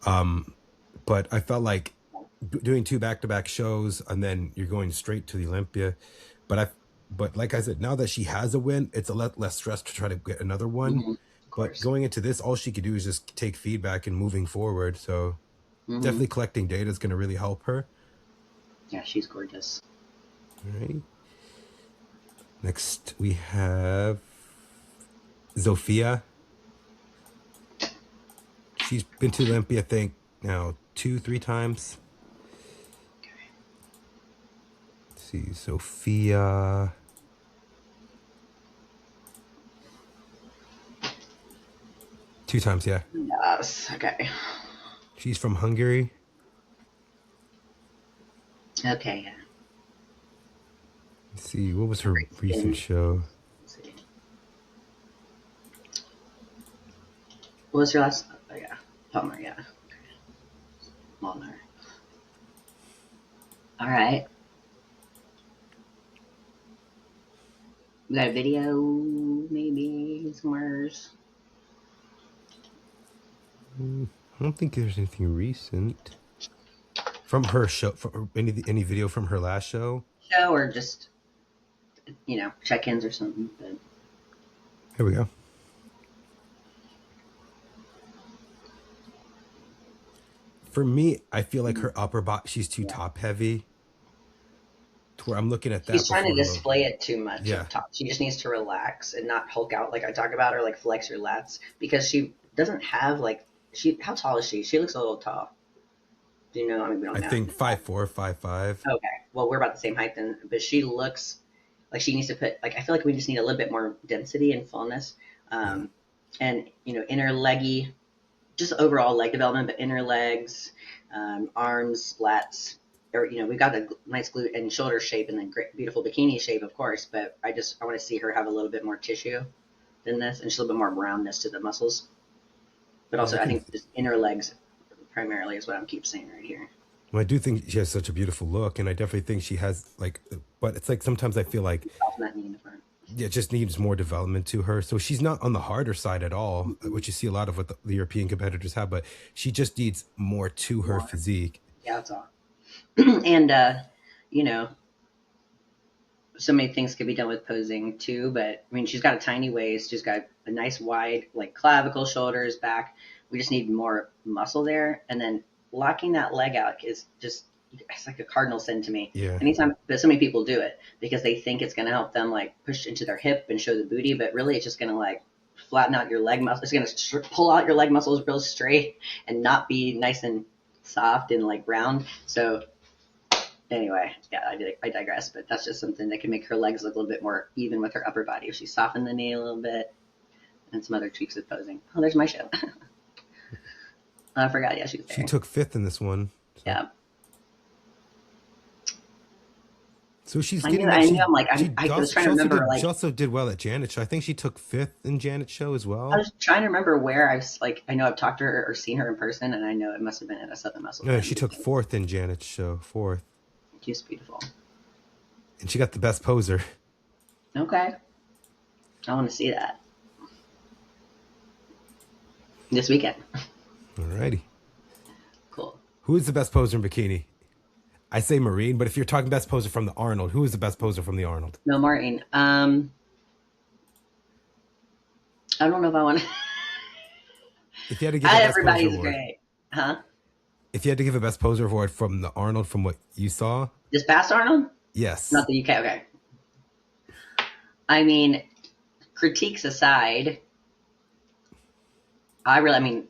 But I felt like doing 2 back to back shows, and then you're going straight to the Olympia. But like I said, now that she has a win, it's a lot less stress to try to get another one. Mm-hmm. Of But course. going into this, all she could do is just take feedback and moving forward. So Mm-hmm. definitely collecting data is going to really help her. Yeah, she's gorgeous. All right. Next, we have Zofia. She's been to Olympia, I think, now 2, 3 times. Let's see, Zofia. Two times, yeah. Yes. Okay. She's from Hungary. Okay. Yeah. Let's see, what was her Great recent skin. show? Let's see. What was her last? Oh yeah, Palmer. Yeah. Okay. Palmer. All right. We got a video, maybe somewhere. I don't think there's anything recent from her show. From any video from her last show. Show or just check-ins or something. But Here we go. For me, I feel like her upper body, she's too top heavy. To where I'm looking at that. She's trying to display it too much Yeah. up top. She just needs to relax and not hulk out like I talk about, or like flex your lats, because she doesn't have like how tall is she? She looks a little tall. Do you know? I mean, we don't know. I think 5'4", 5'5". Okay. Well, we're about the same height then, but she looks like she needs to put I feel like we just need a little bit more density and fullness. And inner leggy, just overall leg development, but inner legs, arms, lats, or we've got a nice glute and shoulder shape, and then great, beautiful bikini shape, of course. But I want to see her have a little bit more tissue than this, and just a little bit more roundness to the muscles. But also, I think just inner legs primarily is what I'm keep saying right here. Well, I do think she has such a beautiful look, and I definitely think she has but it's like sometimes I feel like it just needs more development to her. So she's not on the harder side at all, which you see a lot of what the European competitors have, but she just needs more to her physique. Yeah, that's all. And so many things could be done with posing too, but I mean, she's got a tiny waist, she's got a nice wide like clavicle, shoulders, back. We just need more muscle there, and then locking that leg out is just, it's like a cardinal sin to me. Yeah. Anytime, but so many people do it because they think it's going to help them like push into their hip and show the booty, but really it's just going to like flatten out your leg muscle. It's going to pull out your leg muscles real straight and not be nice and soft and like round. So anyway, yeah, I digress, but that's just something that can make her legs look a little bit more even with her upper body. If she softened the knee a little bit, and some other tweaks with posing. Oh, there's my show. I forgot. Yeah, she was there. She took 5th in this one. So. Yeah. So she's getting. I knew. I'm like, I was trying to remember. She also did well at Janet's show. I think she took 5th in Janet's show as well. I was trying to remember where I was like. I know I've talked to her or seen her in person, and I know it must have been at a Southern Muscle. No, she took 4th in Janet's show. 4th. She's beautiful. And she got the best poser. Okay. I want to see that this weekend. Alrighty. Cool. Who is the best poser in bikini? I say Marine, but if you're talking best poser from the Arnold, who is the best poser from the Arnold? No, Martin. I don't know if I want to. If you had to give everybody's great, huh? If you had to give a best poser award from the Arnold, from what you saw, this past Arnold? Yes. Not the UK. Okay. I mean, critiques aside, I don't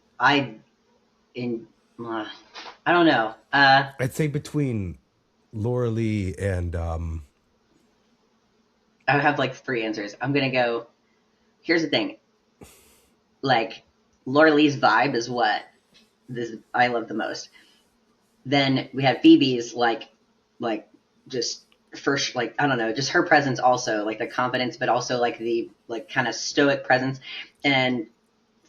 know. I'd say between Laura Lee and I have like 3 answers. I'm gonna go. Here's the thing. Like, Laura Lee's vibe is what I love the most. Then we have Phoebe's like just first, like, I don't know, just her presence also, like the confidence, but also like the like kind of stoic presence and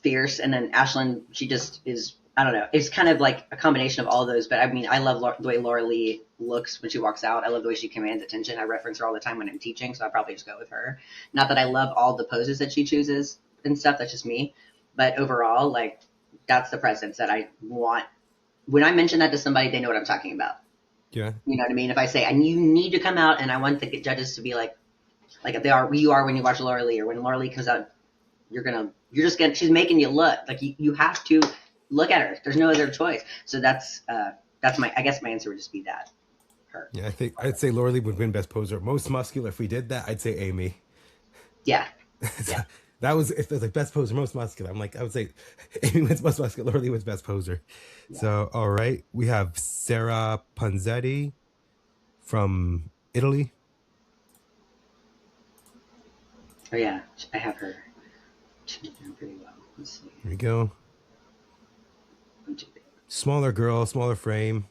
fierce. And then Ashlin, she just is, I don't know, it's kind of like a combination of all those. But I mean, I love the way Laura Lee looks when she walks out. I love the way she commands attention. I reference her all the time when I'm teaching, so I'll probably just go with her. Not that I love all the poses that she chooses and stuff, that's just me. But overall, like, that's the presence that I want. When I mention that to somebody, they know what I'm talking about. Yeah. You know what I mean? If I say, and you need to come out, and I want the judges to be like you are when you watch Laura Lee, or when Laura Lee comes out, she's making you look. Like, you have to look at her. There's no other choice. So that's I guess my answer would just be that. Her. Yeah, I'd say Laura Lee would win best poser. Most muscular, if we did that, I'd say Amy. Yeah. Yeah. That was, if there's like best poser, most muscular, I would say Amy wins most muscular, Laura Lee wins best poser. Yeah. So, all right. We have Sarah Panzetti from Italy. Oh, yeah. I have her. She's doing pretty well. Let's see. Here we go. Smaller girl, smaller frame.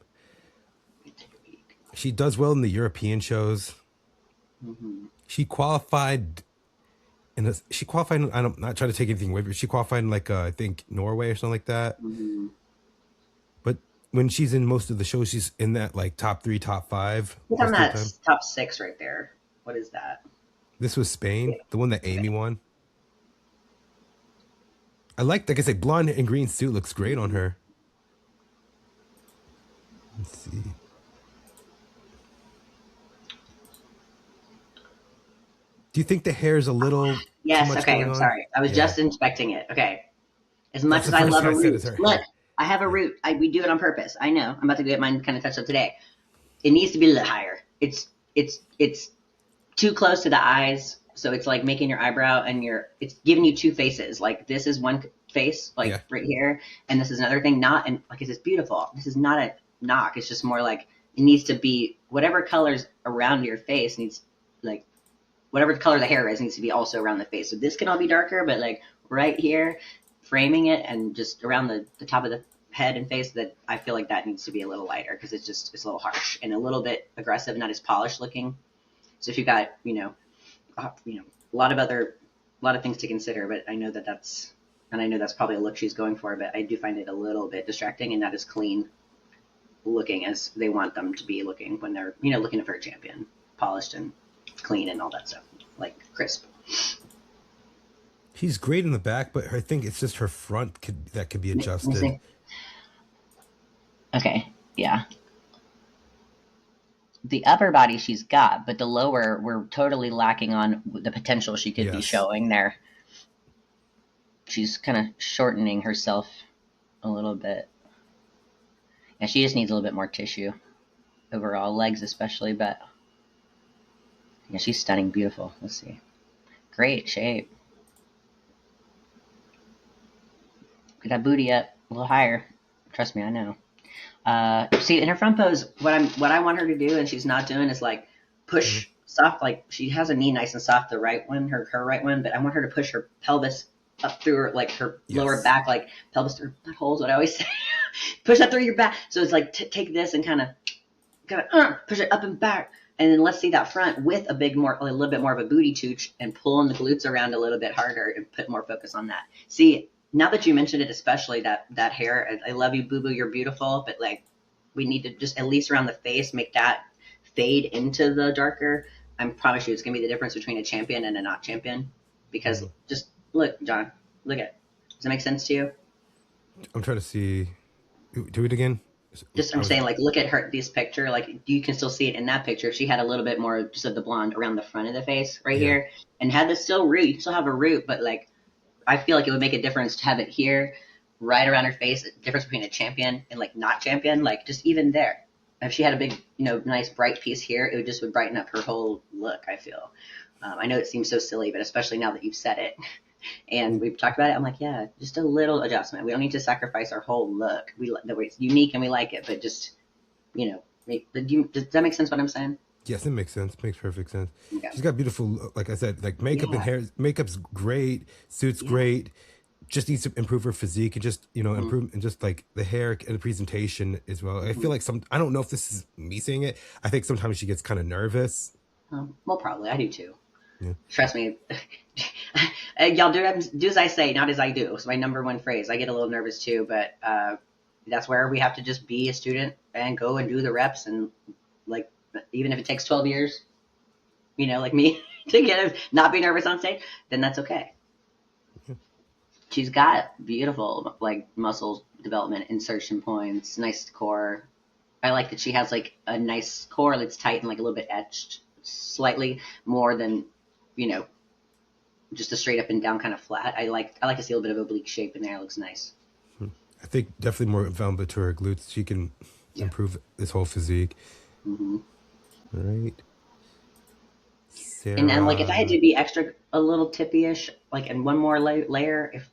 She does well in the European shows. Mm-hmm. She qualified... I'm not trying to take anything away, but she qualified in like I think Norway or something like that. Mm-hmm. But when she's in most of the shows, she's in that like top 3, top 5. Look on that top 6 right there. What is that? This was Spain, the one that Amy won. like I said, blonde and green suit looks great on her. Let's see. Do you think the hair is a little too Yes. much Okay. going I'm on? sorry. I was Yeah. just inspecting it. Okay. As much That's as the I first love thing a I said is root, her look, hair. I have a Yeah. root. We do it on purpose. I know. I'm about to get mine kind of touched up today. It needs to be a little higher. It's too close to the eyes, so it's like making your eyebrow and it's giving you two faces. Like this is one face, like Yeah. right here, and this is another thing. Not and like it's beautiful. This is not a knock. It's just more like it needs to be whatever colors around your face needs like whatever color the hair is needs to be also around the face. So this can all be darker, but like right here, framing it and just around the top of the head and face, that I feel like that needs to be a little lighter because it's a little harsh and a little bit aggressive, not as polished looking. So if you've got a lot of things to consider, but I know that's probably a look she's going for, but I do find it a little bit distracting and not as clean looking as they want them to be looking when they're looking for a champion, polished and clean and all that stuff, like crisp. He's great in the back, but I think it's just her front that could be adjusted. Okay, yeah. The upper body she's got, but the lower we're totally lacking on the potential she could be showing there. She's kind of shortening herself a little bit. And she just needs a little bit more tissue overall, legs especially, but yeah, she's stunning, beautiful. Let's see. Great shape. Get that booty up a little higher. Trust me, I know. See, in her front pose, what I want her to do, and she's not doing, is like push soft. Like she has a knee nice and soft, the right one, her right one, but I want her to push her pelvis up through her lower back, like pelvis through her buttholes. What I always say, push up through your back. So it's like take this and kind of push it up and back, and then let's see that front with a little bit more of a booty tooch, and pulling the glutes around a little bit harder and put more focus on that. See. Now that you mentioned it, especially that hair, I love you, boo-boo, you're beautiful, but like we need to just at least around the face make that fade into the darker. I promise you it's going to be the difference between a champion and a not champion. Because just look, John, look at it. Does that make sense to you? I'm trying to see. Do it again. I'm saying, like, look at this picture. Like, you can still see it in that picture. She had a little bit more just of the blonde around the front of the face right here. And had this still root. You still have a root, but like, I feel like it would make a difference to have it here, right around her face. A difference between a champion and like not champion, like just even there. If she had a big, nice bright piece here, it would brighten up her whole look. I feel. I know it seems so silly, but especially now that you've said it, and we've talked about it, I'm like, yeah, just a little adjustment. We don't need to sacrifice our whole look. The way it's unique and we like it, but just, does that make sense? What I'm saying? Yes, it makes sense. Makes perfect sense. Okay. She's got beautiful, like I said, like makeup and hair. Makeup's great. Suit's great. Just needs to improve her physique and just, improve and just like the hair and the presentation as well. I feel like I don't know if this is me saying it. I think sometimes she gets kind of nervous. Well, probably. I do too. Yeah. Trust me. Y'all do as I say, not as I do. It's my number one phrase. I get a little nervous too, but that's where we have to just be a student and go and do the reps and like, even if it takes 12 years, like me, to not be nervous on stage, then that's okay. She's got beautiful, like, muscle development, insertion points, nice core. I like that she has, like, a nice core that's tight and, like, a little bit etched, slightly more than, just a straight up and down kind of flat. I like to see a little bit of oblique shape in there. It looks nice. I think definitely more development to her glutes. She can improve this whole physique. Mm-hmm. All right. Sarah. And then, like, if I had to be a little tippy-ish, like, and one more layer, if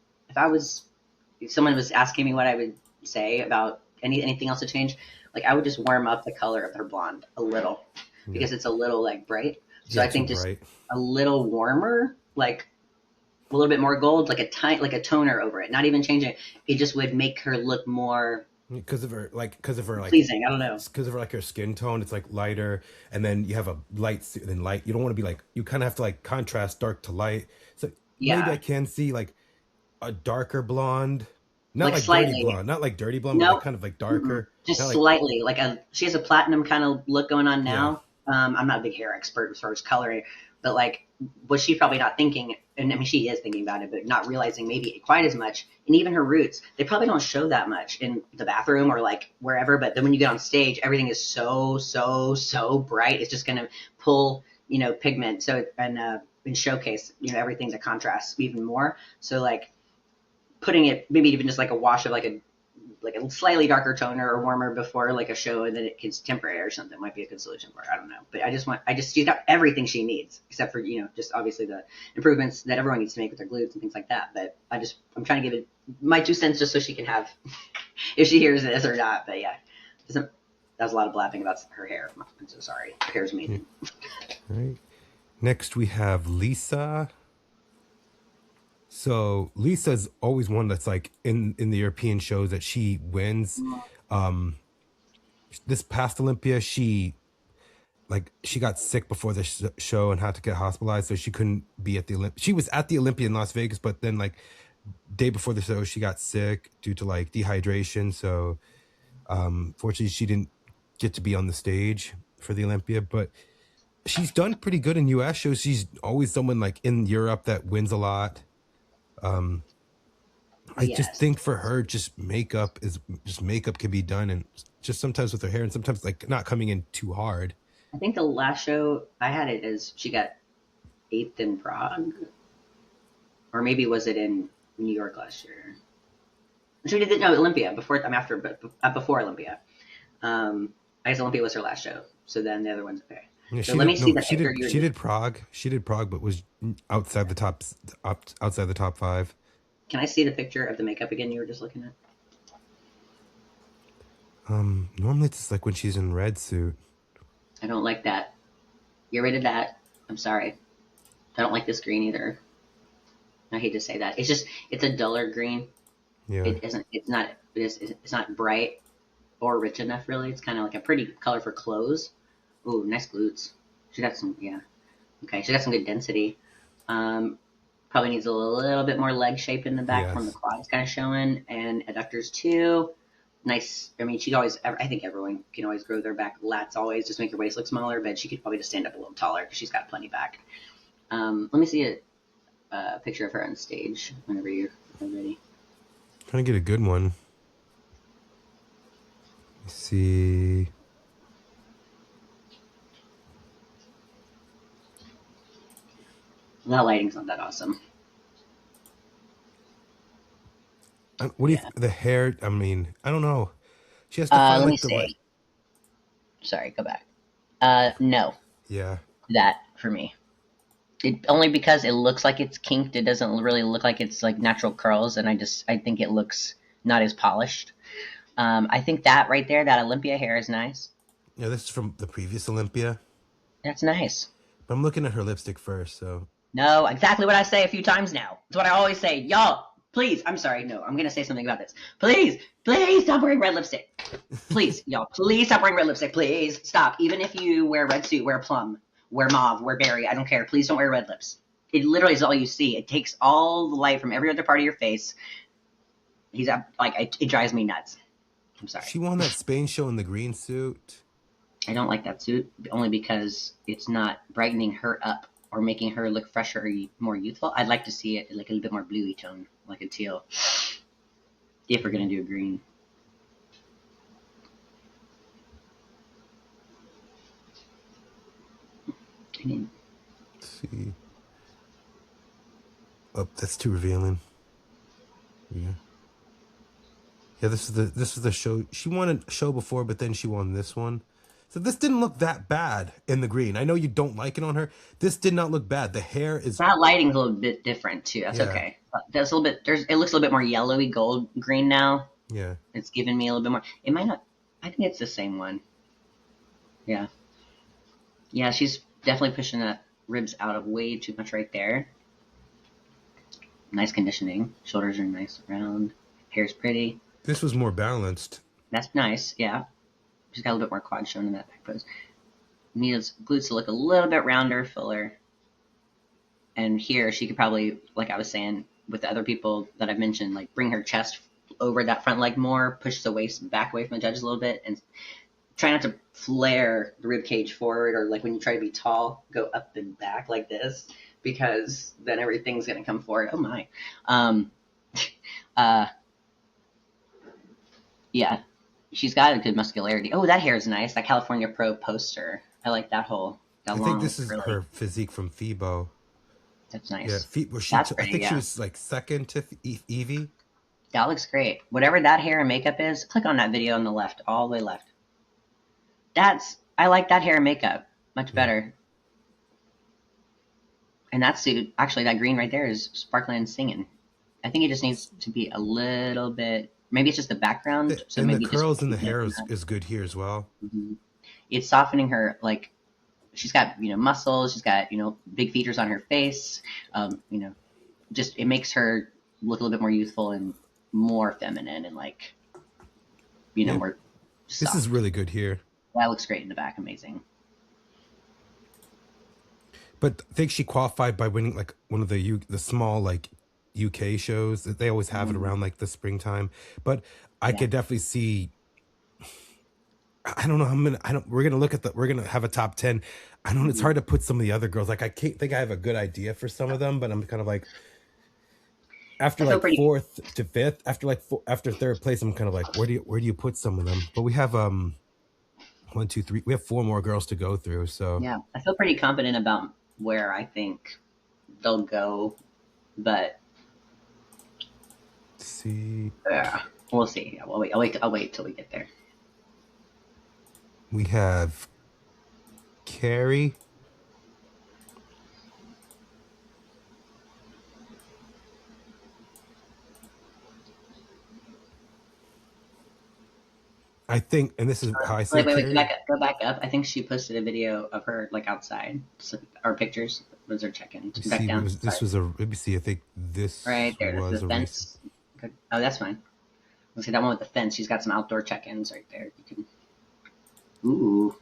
someone was asking me what I would say about anything else to change, like, I would just warm up the color of her blonde a little because it's a little, like, bright. So I think just a little warmer, like a little bit more gold, like a toner over it, not even changing it. It just would make her look more because of her pleasing. I don't know, because of her skin tone. It's like lighter, and then you have a light and then light. You don't want to be like, you kind of have to like contrast dark to light. So maybe I can see like a darker blonde, not like slightly dirty blonde, not like dirty blonde, but like kind of like darker, just slightly. She has a platinum kind of look going on now. I'm not a big hair expert as far as coloring, but like, was she probably not thinking, and I mean, she is thinking about it, but not realizing maybe quite as much. And even her roots, they probably don't show that much in the bathroom or like wherever, but then when you get on stage, everything is so bright. It's just going to pull, pigment. So, and showcase, everything to contrast even more. So like putting it, maybe even just like a wash of like a slightly darker toner or warmer before like a show, and then it gets temporary or something might be a good solution for her. I don't know, but she's got everything she needs except for just obviously the improvements that everyone needs to make with their glutes and things like that. But I'm trying to give it my 2 cents just so she can have if she hears this or not. But yeah, that was a lot of blabbing about her hair. I'm so sorry. Her hair's amazing. All right. Next we have Lisa. So Lisa's always one that's like in the European shows that she wins. This past Olympia, she got sick before the show and had to get hospitalized, so she couldn't be at the Olympia. She was at the Olympia in Las Vegas, but then like day before the show, she got sick due to like dehydration. So fortunately, she didn't get to be on the stage for the Olympia, but she's done pretty good in US shows. She's always someone like in Europe that wins a lot. I just think for her, just makeup can be done, and just sometimes with her hair, and sometimes like not coming in too hard. I think the last show I had it as she got 8th in Prague, or maybe was it in New York last year? She did Olympia before. I'm after, but before Olympia. I guess Olympia was her last show, so then the other one's okay. Yeah, so let me see that picture. She did Prague. She did Prague, but was outside the top 5. Can I see the picture of the makeup again you were just looking at? Normally it's just like when she's in red suit. I don't like that. Get rid of that. I'm sorry. I don't like this green either. I hate to say that. It's a duller green. Yeah. It's not bright or rich enough really. It's kind of like a pretty color for clothes. Ooh, nice glutes. She got some, yeah. Okay, she got some good density. Probably needs a little bit more leg shape in the back from the quads kind of showing, and adductors too. Nice. I mean, I think everyone can always grow their back lats always, just make your waist look smaller, but she could probably just stand up a little taller because she's got plenty back. Let me see a picture of her on stage whenever you're ready. Trying to get a good one. Let's see. That lighting's not that awesome. What do you the hair? I mean, I don't know. She has to find let me see. Sorry, go back. No. Yeah. That for me. Only because it looks like it's kinked. It doesn't really look like it's like natural curls, and I think it looks not as polished. I think that right there, that Olympia hair is nice. Yeah, this is from the previous Olympia. That's nice. But I'm looking at her lipstick first, so. No, exactly what I say a few times now. It's what I always say. Y'all, please. I'm sorry. No, I'm going to say something about this. Please stop wearing red lipstick. Please, y'all, please stop wearing red lipstick. Please stop. Even if you wear a red suit, wear plum, wear mauve, wear berry. I don't care. Please don't wear red lips. It literally is all you see. It takes all the light from every other part of your face. It drives me nuts. I'm sorry. She won that Spain show in the green suit. I don't like that suit, only because it's not brightening her up or making her look fresher or more youthful. I'd like to see it like a little bit more bluey tone, like a teal, if we're going to do a green. Let's see. Oh, that's too revealing. Yeah. Yeah, this is the show. She won a show before, but then she won this one. So this didn't look that bad in the green. I know you don't like it on her. This did not look bad. The hair is that lighting's a little bit different too. That's okay. There's a little bit. It looks a little bit more yellowy gold green now. Yeah. It's giving me a little bit more. It might not. I think it's the same one. Yeah. Yeah, she's definitely pushing that ribs out of way too much right there. Nice conditioning. Shoulders are nice, round. Hair's pretty. This was more balanced. That's nice. Yeah. She's got a little bit more quad shown in that back pose. Needs glutes to look a little bit rounder, fuller. And here she could probably, like I was saying, with the other people that I've mentioned, like bring her chest over that front leg more, push the waist back away from the judges a little bit, and try not to flare the rib cage forward, or like when you try to be tall, go up and back like this, because then everything's gonna come forward. Oh my. Uh, yeah, she's got a good muscularity. Oh, that hair is nice. That California Pro poster. I like that I long, think this is curly. her physique from Phoebe. That's Yeah, nice. I Pretty, think she yeah. was like second to Evie. That looks great. Whatever that hair and makeup is, click on that video on the left, all the way left. I like that hair and makeup much better. And that suit, actually, that green right there is sparkling and singing. I think it just needs to be a little bit. Maybe it's just the background. So and maybe the curls in the hair is good here as well. Mm-hmm. It's softening her, like she's got muscles. She's got big features on her face. Just it makes her look a little bit more youthful and more feminine and like more. Soft. This is really good here. That looks great in the back. Amazing. But I think she qualified by winning like one of the small like UK shows. They always have it around like the springtime. But I could definitely see. I don't know. We're gonna have a top 10. I don't know. It's hard to put some of the other girls. Like I can't think I have a good idea for some of them, but I'm kind of like after like fourth to fifth, after third place, I'm kind of like where do you put some of them? But we have 1, 2, 3. We have 4 more girls to go through. So yeah, I feel pretty confident about where I think they'll go, but see. Yeah, we'll see. Yeah, I'll wait till we get there. We have Carrie. I think, and this is how I see Wait, go back up. I think she posted a video of her like outside, or pictures. Those are check-ins. Back down. Let me see. I think this right there was the fence. Good. Oh, that's fine. Let's see that one with the fence. She's got some outdoor check-ins right there. You can. Ooh.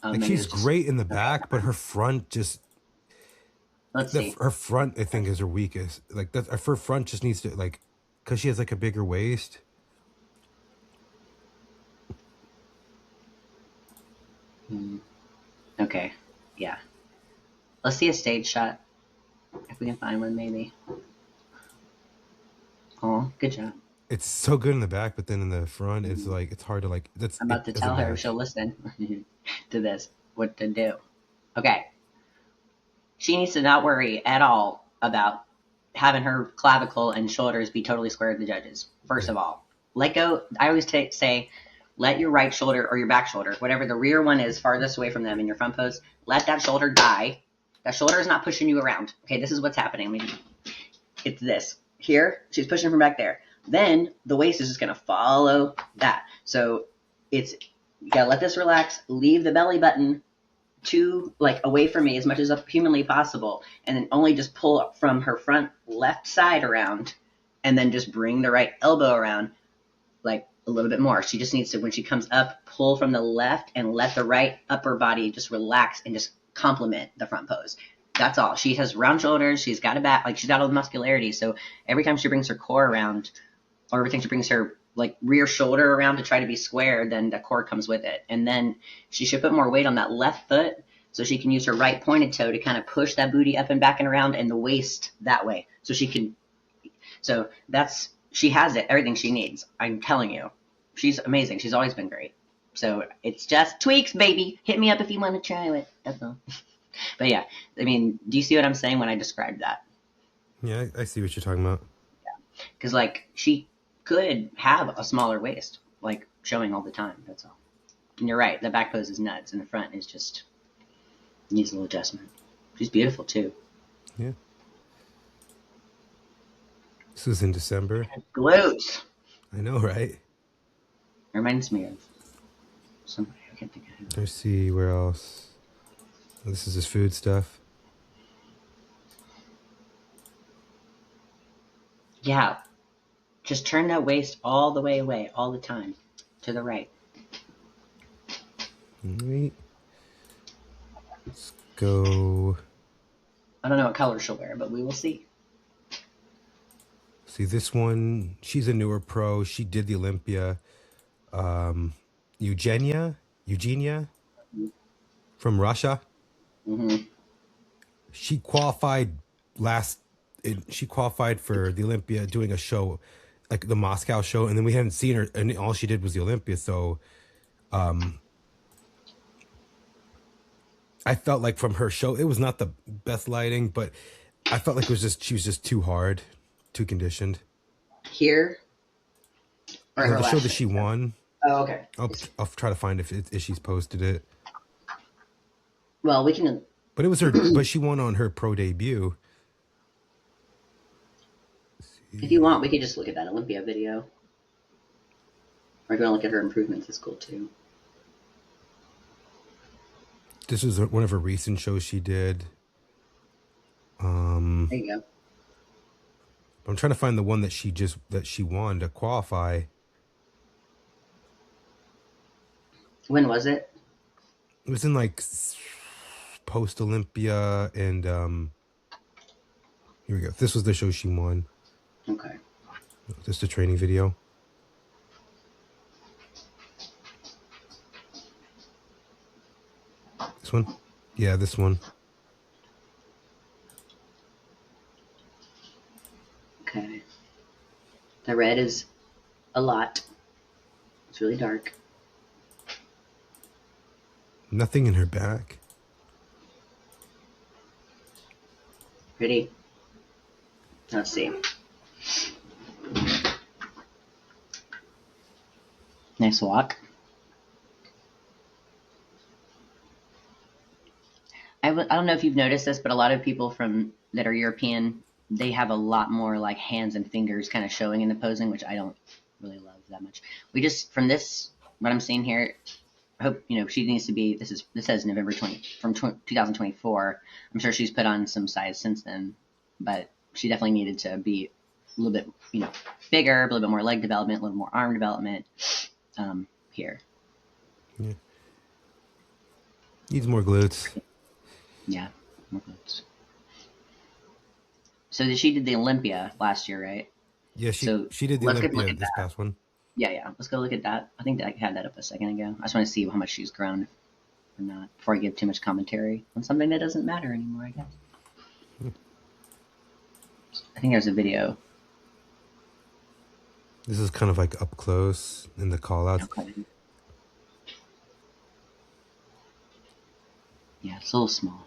Like she's great in the back, but her front just. Let's see. Her front, I think, is her weakest. Like that, her front just needs to like, because she has like a bigger waist. Okay. Yeah. Let's see a stage shot. If we can find one, maybe. Oh, good job. It's so good in the back, but then in the front, it's like it's hard to like. I'm about to tell her if she'll listen to this. What to do? Okay. She needs to not worry at all about having her clavicle and shoulders be totally square with the judges. First of all, let go. I always say, let your right shoulder or your back shoulder, whatever the rear one is farthest away from them in your front pose, let that shoulder die. That shoulder is not pushing you around. Okay, this is what's happening. It's this. Here, she's pushing from back there. Then the waist is just going to follow that. So you got to let this relax, leave the belly button away from me as much as humanly possible, and then only just pull up from her front left side around, and then just bring the right elbow around like a little bit more. She just needs to, when she comes up, pull from the left and let the right upper body just relax and just complement the front pose. That's all. She has round shoulders. She's got a back, like she's got all the muscularity. So every time she brings her core around, or every time she brings her like rear shoulder around to try to be square, then the core comes with it. And then she should put more weight on that left foot so she can use her right pointed toe to kind of push that booty up and back and around, and the waist that way. So she has it, everything she needs. I'm telling you, she's amazing. She's always been great. So it's just tweaks, baby. Hit me up if you want to try it. That's all. But yeah, I mean, do you see what I'm saying when I described that? Yeah, I see what you're talking about. Yeah, because like she could have a smaller waist, like showing all the time. That's all. And you're right. The back pose is nuts, and the front is just needs a little adjustment. She's beautiful too. Yeah. This was in December. Glutes. I know, right? Reminds me of somebody. I can't think of it. Let's see where else. This is his food stuff. Yeah. Just turn that waist all the way away, all the time, to the right. Right. Let's go. I don't know what color she'll wear, but we will see. See, this one, she's a newer pro. She did the Olympia. Eugenia. Eugenia from Russia. Mm-hmm. She qualified she qualified for the Olympia doing a show, like the Moscow show, and then we hadn't seen her, and all she did was the Olympia. So I felt like from her show, it was not the best lighting, but I felt like she was just too hard, too conditioned. Here or No, her the show last that she show? won. Oh, okay. I'll try to find if she's posted it. Well, we can. But it was her. But she won on her pro debut. If you want, we could just look at that Olympia video. Or if you want to look at her improvements, it's cool too. This was one of her recent shows she did. There you go. I'm trying to find the one that she won to qualify. When was it? It was in like post Olympia, and here we go. This was the show she won. Okay. Just a training video. This one? Yeah, this one. Okay. The red is a lot. It's really dark. Nothing in her back. Pretty. Let's see. Nice walk. I don't know if you've noticed this, but a lot of people that are European, they have a lot more like hands and fingers kind of showing in the posing, which I don't really love that much. We just, from this, what I'm seeing here, I hope, she needs to be, this says November 2024. I'm sure she's put on some size since then, but she definitely needed to be a little bit, bigger, a little bit more leg development, a little more arm development here. Yeah. Needs more glutes. Yeah, more glutes. So she did the Olympia last year, right? Yeah, she did the Olympia this past one. Yeah. Let's go look at that. I think I had that up a second ago. I just want to see how much she's grown or not before I give too much commentary on something that doesn't matter anymore, I guess. I think there's a video. This is kind of like up close in the call-outs. Okay. Yeah, it's a little small.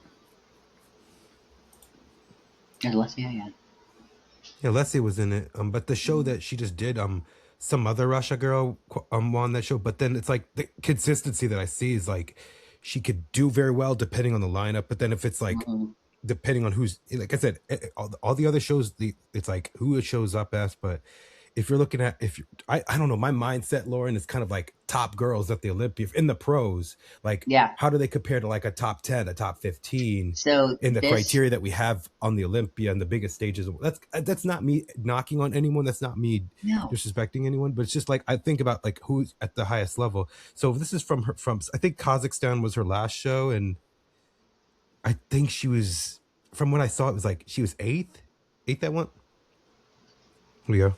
There's Alessia, yeah. Yeah, Leslie was in it. But the show that she just did, some other Russia girl won that show. But then it's like the consistency that I see is like she could do very well depending on the lineup. But then if it's like depending on who's, like I said, all the other shows, it's like who it shows up as. But if you're looking at, I don't know, my mindset, Lauren, is kind of like top girls at the Olympia in the pros. Like, how do they compare to like a top 10, a top 15? So in the criteria that we have on the Olympia and the biggest stages, that's not me knocking on anyone. That's not me disrespecting anyone. But it's just like I think about like who's at the highest level. So this is from I think Kazakhstan was her last show, and I think she was, from what I saw, it was like she was eighth that one. Here we go.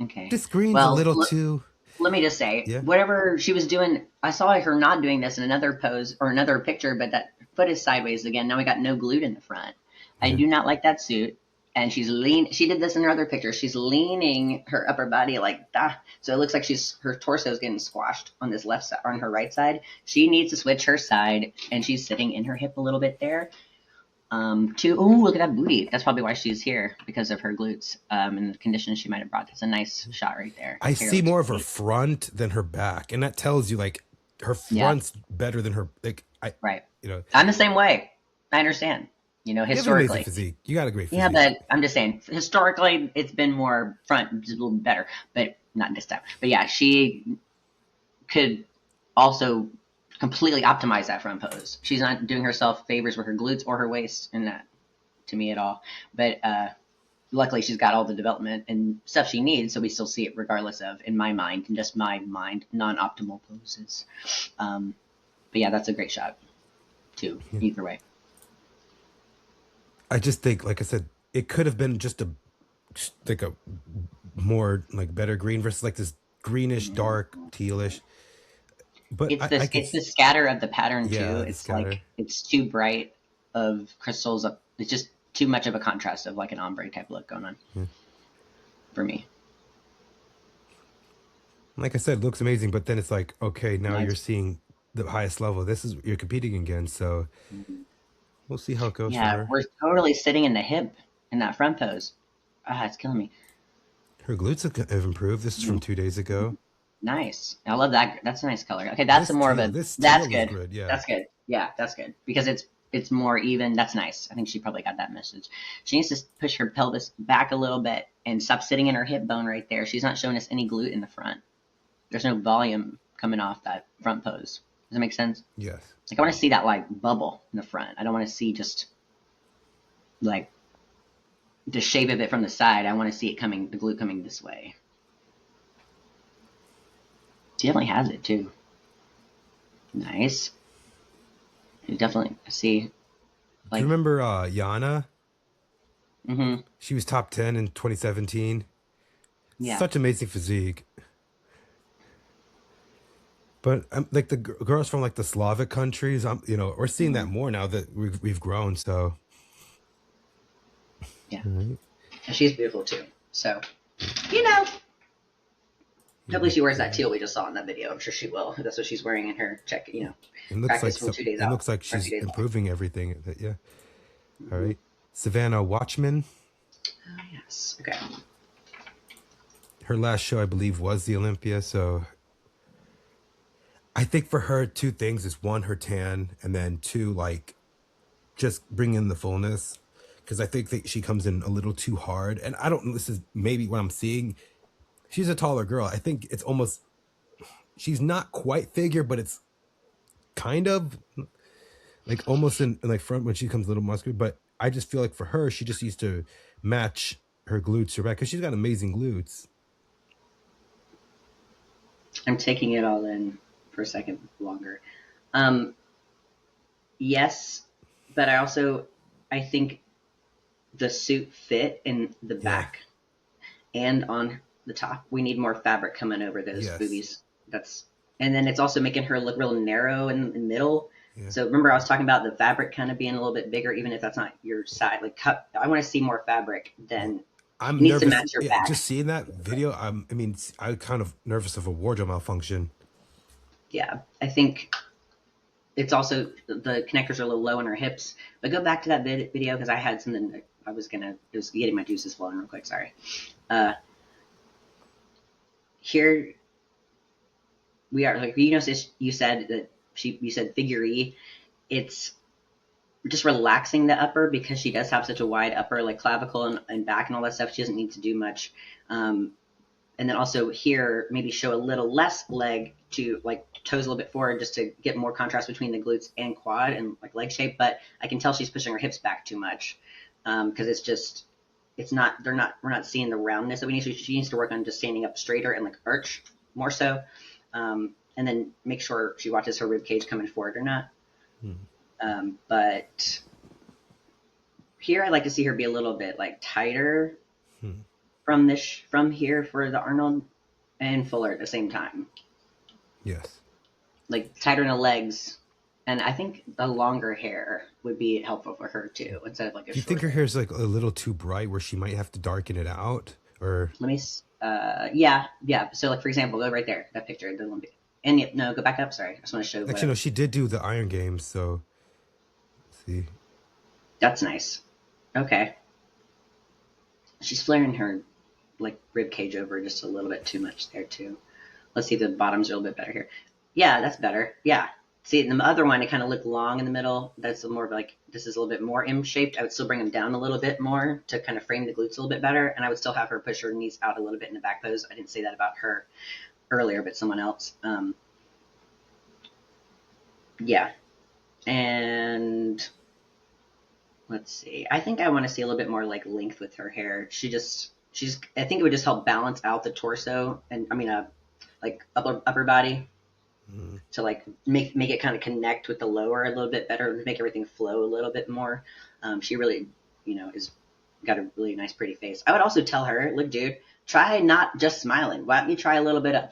Okay. This screen's a little too. Let me just say, whatever she was doing, I saw her not doing this in another pose or another picture, but that foot is sideways again. Now we got no glute in the front. I do not like that suit. And she did this in her other picture. She's leaning her upper body like that. So it looks like her torso is getting squashed on this left side, on her right side. She needs to switch her side, and she's sitting in her hip a little bit there. Look at that booty. That's probably why she's here, because of her glutes and the condition she might have brought. That's a nice shot right there. I see more of her front than her back, and that tells you like her front's better than her. Like, right. I'm the same way. I understand. Historically, you have an amazing physique. You got a great physique. Yeah, but I'm just saying, historically, it's been more front, a little better, but not this time. But yeah, she could also completely optimize that front pose. She's not doing herself favors with her glutes or her waist in that, to me, at all. But luckily, she's got all the development and stuff she needs, so we still see it regardless of, in my mind, and just my mind, non-optimal poses. But yeah, that's a great shot, too, either way. I just think, like I said, it could have been just a more like better green versus like this greenish, dark, tealish. But I could, it's the scatter of the pattern yeah, too. the It's scatter. like it's too bright of crystals. It's just too much of a contrast of like an ombre type look going on Yeah. for me. Like I said, it looks amazing, but then it's like, okay, now you're Nice. seeing the highest level. This is you're competing again, so we'll see how it goes for Yeah, her. we're totally sitting in the hip in that front pose. Ah, it's killing me. Her glutes have improved. This is from 2 days ago. Nice. I love that. That's a nice color. Okay, that's a This more of teal, a. this That's teal is good. good. Yeah. That's good. Yeah, that's good because it's more even. That's nice. I think she probably got that message. She needs to push her pelvis back a little bit and stop sitting in her hip bone right there. She's not showing us any glute in the front. There's no volume coming off that front pose. Does that make sense? Yes. Like I want to see that like bubble in the front. I don't want to see just like the shape of it from the side. I want to see it coming, the glute coming this way. She definitely has it too. Nice. You definitely see. Do Like, you remember Yana? mm-hmm. She was top 10 in 2017. Yeah. Such amazing physique. But like the girls from like the Slavic countries, we're seeing that more now that we've grown. So Yeah. right. And she's beautiful too. So, you know, hopefully she wears that teal we just saw in that video. I'm sure she will. That's what she's wearing in her check. You know, It looks practice like from 2 days it out. looks like Or she's 2 days long. improving everything. Yeah. All right. Savannah Watchman. Oh, yes. Okay. Her last show, I believe, was the Olympia. So I think for her, two things is one, her tan, and then two, like just bring in the fullness. Because I think that she comes in a little too hard. And I don't, this is maybe what I'm seeing. She's a taller girl. I think it's almost, she's not quite figure, but it's kind of like almost in like front when she comes a little muscular. But I just feel like for her, she just needs to match her glutes to back because she's got amazing glutes. I'm taking it all in for a second longer. Yes, but I think the suit fit in the back and on the top. We need more fabric coming over those boobies. And then it's also making her look real narrow in the middle. Yeah. So remember I was talking about the fabric kind of being a little bit bigger, even if that's not your side. Like I want to see more fabric than I'm needs nervous. to match your back. Just seeing that video, I'm kind of nervous of a wardrobe malfunction. Yeah, I think it's also the connectors are a little low in her hips. But go back to that video because I had something that it was getting my juices flowing real quick. Sorry. Here we are. Like you said that you said figure E. It's just relaxing the upper because she does have such a wide upper, like clavicle and back and all that stuff. She doesn't need to do much. And then also here, maybe show a little less leg to like toes a little bit forward just to get more contrast between the glutes and quad and like leg shape. But I can tell she's pushing her hips back too much because we're not seeing the roundness that we need. So she needs to work on just standing up straighter and like arch more so. And then make sure she watches her rib cage coming forward or not. But here I'd like to see her be a little bit like tighter from here for the Arnold and fuller at the same time. Yes. Like tighter in the legs. And I think the longer hair would be helpful for her too, instead of like Do you think her hair is like a little too bright where she might have to darken it out? Or let me yeah. So like for example, go right there, that picture, the Olympia. And no, go back up, sorry. I just want to show actually no, she did do the Iron Games, so let's see. That's nice. Okay. She's flaring her like rib cage over just a little bit too much there too. Let's see if the bottoms are a little bit better here. Yeah, that's better. Yeah. See, in the other one, it kind of looked long in the middle. That's more of like, this is a little bit more M-shaped. I would still bring them down a little bit more to kind of frame the glutes a little bit better. And I would still have her push her knees out a little bit in the back pose. I didn't say that about her earlier, but someone else. Yeah. And let's see. I think I want to see a little bit more like length with her hair. I think it would just help balance out the torso and like upper body to like make it kind of connect with the lower a little bit better, make everything flow a little bit more. She really, is got a really nice, pretty face. I would also tell her, look, dude, try not just smiling. Why don't you try a little bit of,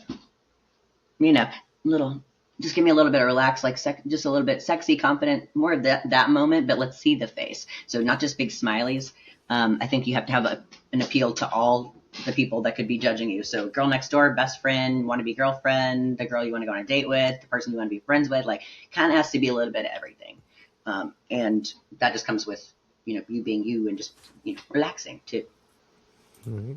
little just give me a little bit of relax, like just a little bit sexy, confident, more of that moment, but let's see the face. So not just big smileys. I think you have to have an appeal to all the people that could be judging you. So girl next door, best friend, want to be girlfriend, the girl you want to go on a date with, the person you want to be friends with, like kind of has to be a little bit of everything. And that just comes with, you being you and just, relaxing too. Right.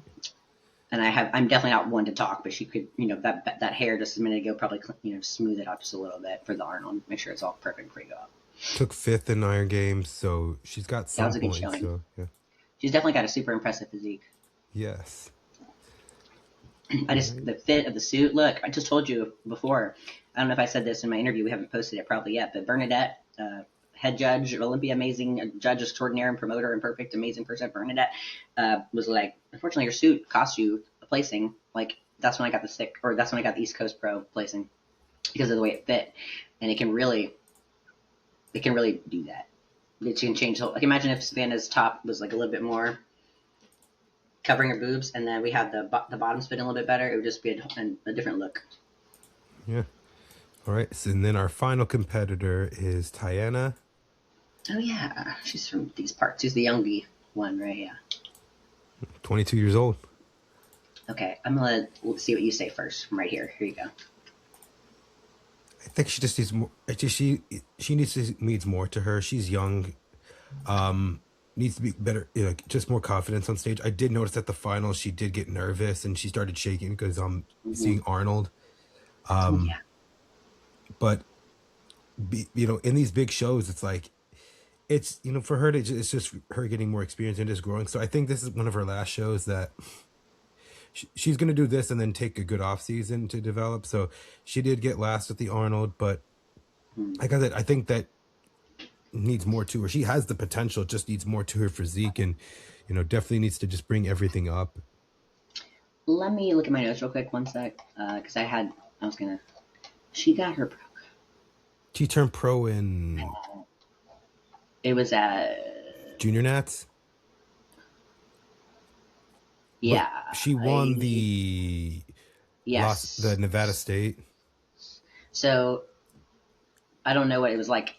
And I'm definitely not one to talk, but she could, that hair just a minute ago, probably, smooth it out just a little bit for the Arnold, make sure it's all perfect before you go up. Took 5th in Iron Games, so she's got some points. So, yeah. She's definitely got a super impressive physique. Yes. The fit of the suit. Look, I just told you before. I don't know if I said this in my interview. We haven't posted it probably yet. But Bernadette, head judge at Olympia, amazing judge extraordinaire and promoter and perfect, amazing person. Bernadette was like, unfortunately, your suit cost you a placing. Like that's when I got that's when I got the East Coast Pro placing because of the way it fit, and it can really do that. It can change the whole. Like imagine if Savannah's top was like a little bit more covering her boobs, and then we had the bottoms fit in a little bit better. It would just be a different look. Yeah. All right. So, and then our final competitor is Tyiana. Oh yeah, she's from these parts. She's the youngie one, right? Yeah. 22 years old. Okay, I'm gonna see what you say first from right here. Here you go. I think she just needs more. She needs more to her. She's young. Needs to be better, just more confidence on stage. I did notice at the final she did get nervous and she started shaking because seeing Arnold. Yeah. But in these big shows, it's like it's for her it's just her getting more experience and just growing. So I think this is one of her last shows that she's going to do this and then take a good off season to develop. So she did get last at the Arnold, but like I said, I think that needs more to her. She has the potential, just needs more to her physique, and definitely needs to just bring everything up. Let me look at my notes real quick, one sec, because she got her pro. She turned pro in. It was at Junior Nats. Yeah, but she won the Nevada State. So I don't know what it was like,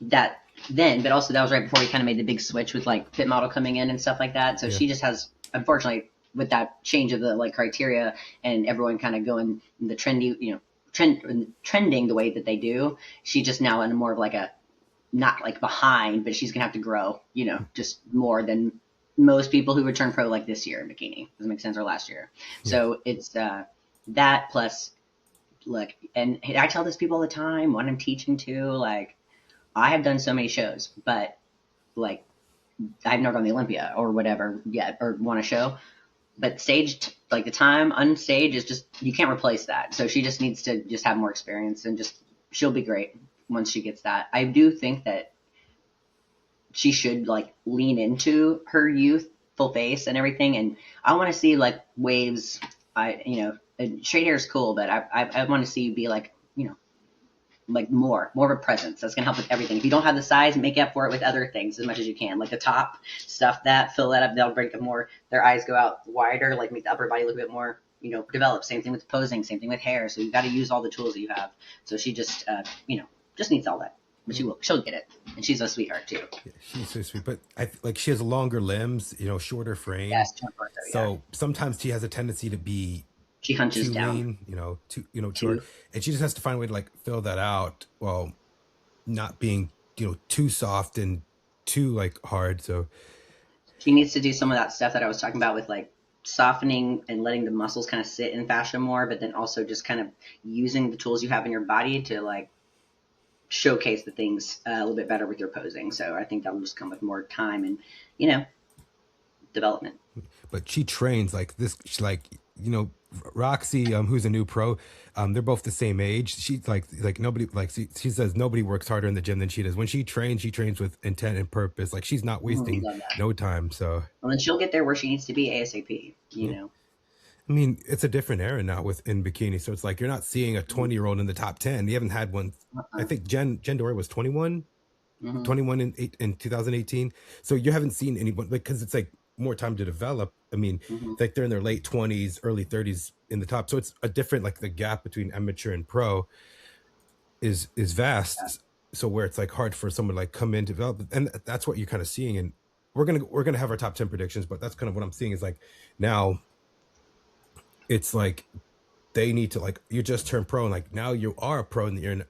that then, but also that was right before we kind of made the big switch with like Fit Model coming in and stuff like that. So she just has, unfortunately, with that change of the like criteria and everyone kind of going the trendy, trending the way that they do, she just now in more of like a, not like behind, but she's gonna have to grow, just more than most people who return pro like this year in bikini. Doesn't make sense, or last year. Yeah. So it's that plus, look, and I tell this people all the time when I'm teaching too, like I have done so many shows, but like I've never gone to the Olympia or whatever yet, or won a show. But stage, like the time on stage is just, you can't replace that. So she just needs to just have more experience and just, she'll be great once she gets that. I do think that she should like lean into her youthful face and everything. And I want to see like waves. Straight hair is cool, but I want to see you be like, like more of a presence. That's gonna help with everything. If you don't have the size, make up for it with other things as much as you can. Like the top stuff, fill that up. They'll break up more. Their eyes go out wider, like make the upper body look a bit more, developed. Same thing with posing. Same thing with hair. So you got to use all the tools that you have. So she just, just needs all that. But she'll get it. And she's a sweetheart too. Yeah, she's so sweet. But she has longer limbs, shorter frame. Yes, so sometimes she has a tendency to be. She hunches down, lean, short, and she just has to find a way to like fill that out while not being, too soft and too like hard. So she needs to do some of that stuff that I was talking about with like softening and letting the muscles kind of sit in fascia more, but then also just kind of using the tools you have in your body to like showcase the things a little bit better with your posing. So I think that'll just come with more time and, development. But she trains like this, Roxy, who's a new pro, they're both the same age. She's like nobody, like she says nobody works harder in the gym than she does. When she trains with intent and purpose. Like she's not wasting no time. So well, then she'll get there where she needs to be ASAP. I mean, it's a different era now in bikini. So it's like you're not seeing a 20-year-old in the top 10. You haven't had one. I think Jen Dory was 21, 21 in 2018. So you haven't seen anyone, because it's like more time to develop. I mean, Mm-hmm. like they're in their late 20s, early 30s in the top. So it's a different, like the gap between amateur and pro is vast. So where it's like hard for someone to like come in, develop, and that's what you're kind of seeing. And we're gonna have our top 10 predictions, but that's kind of what I'm seeing is like now it's like they need to, like, you just turned pro and like now you are a pro and you're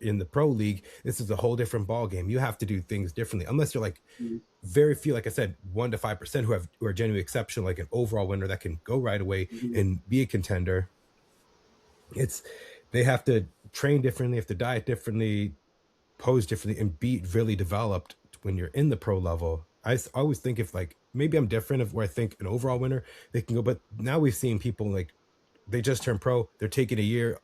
in the pro league. This is a whole different ball game. You have to do things differently unless you're like very few, like I said, 1 to 5% who are genuinely exceptional, like an overall winner that can go right away and be a contender. They have to train differently, have to diet differently, pose differently, and be really developed when you're in the pro level. I always think if like maybe I'm different of where I think an overall winner they can go, but now we've seen people like they just turned pro, they're taking a year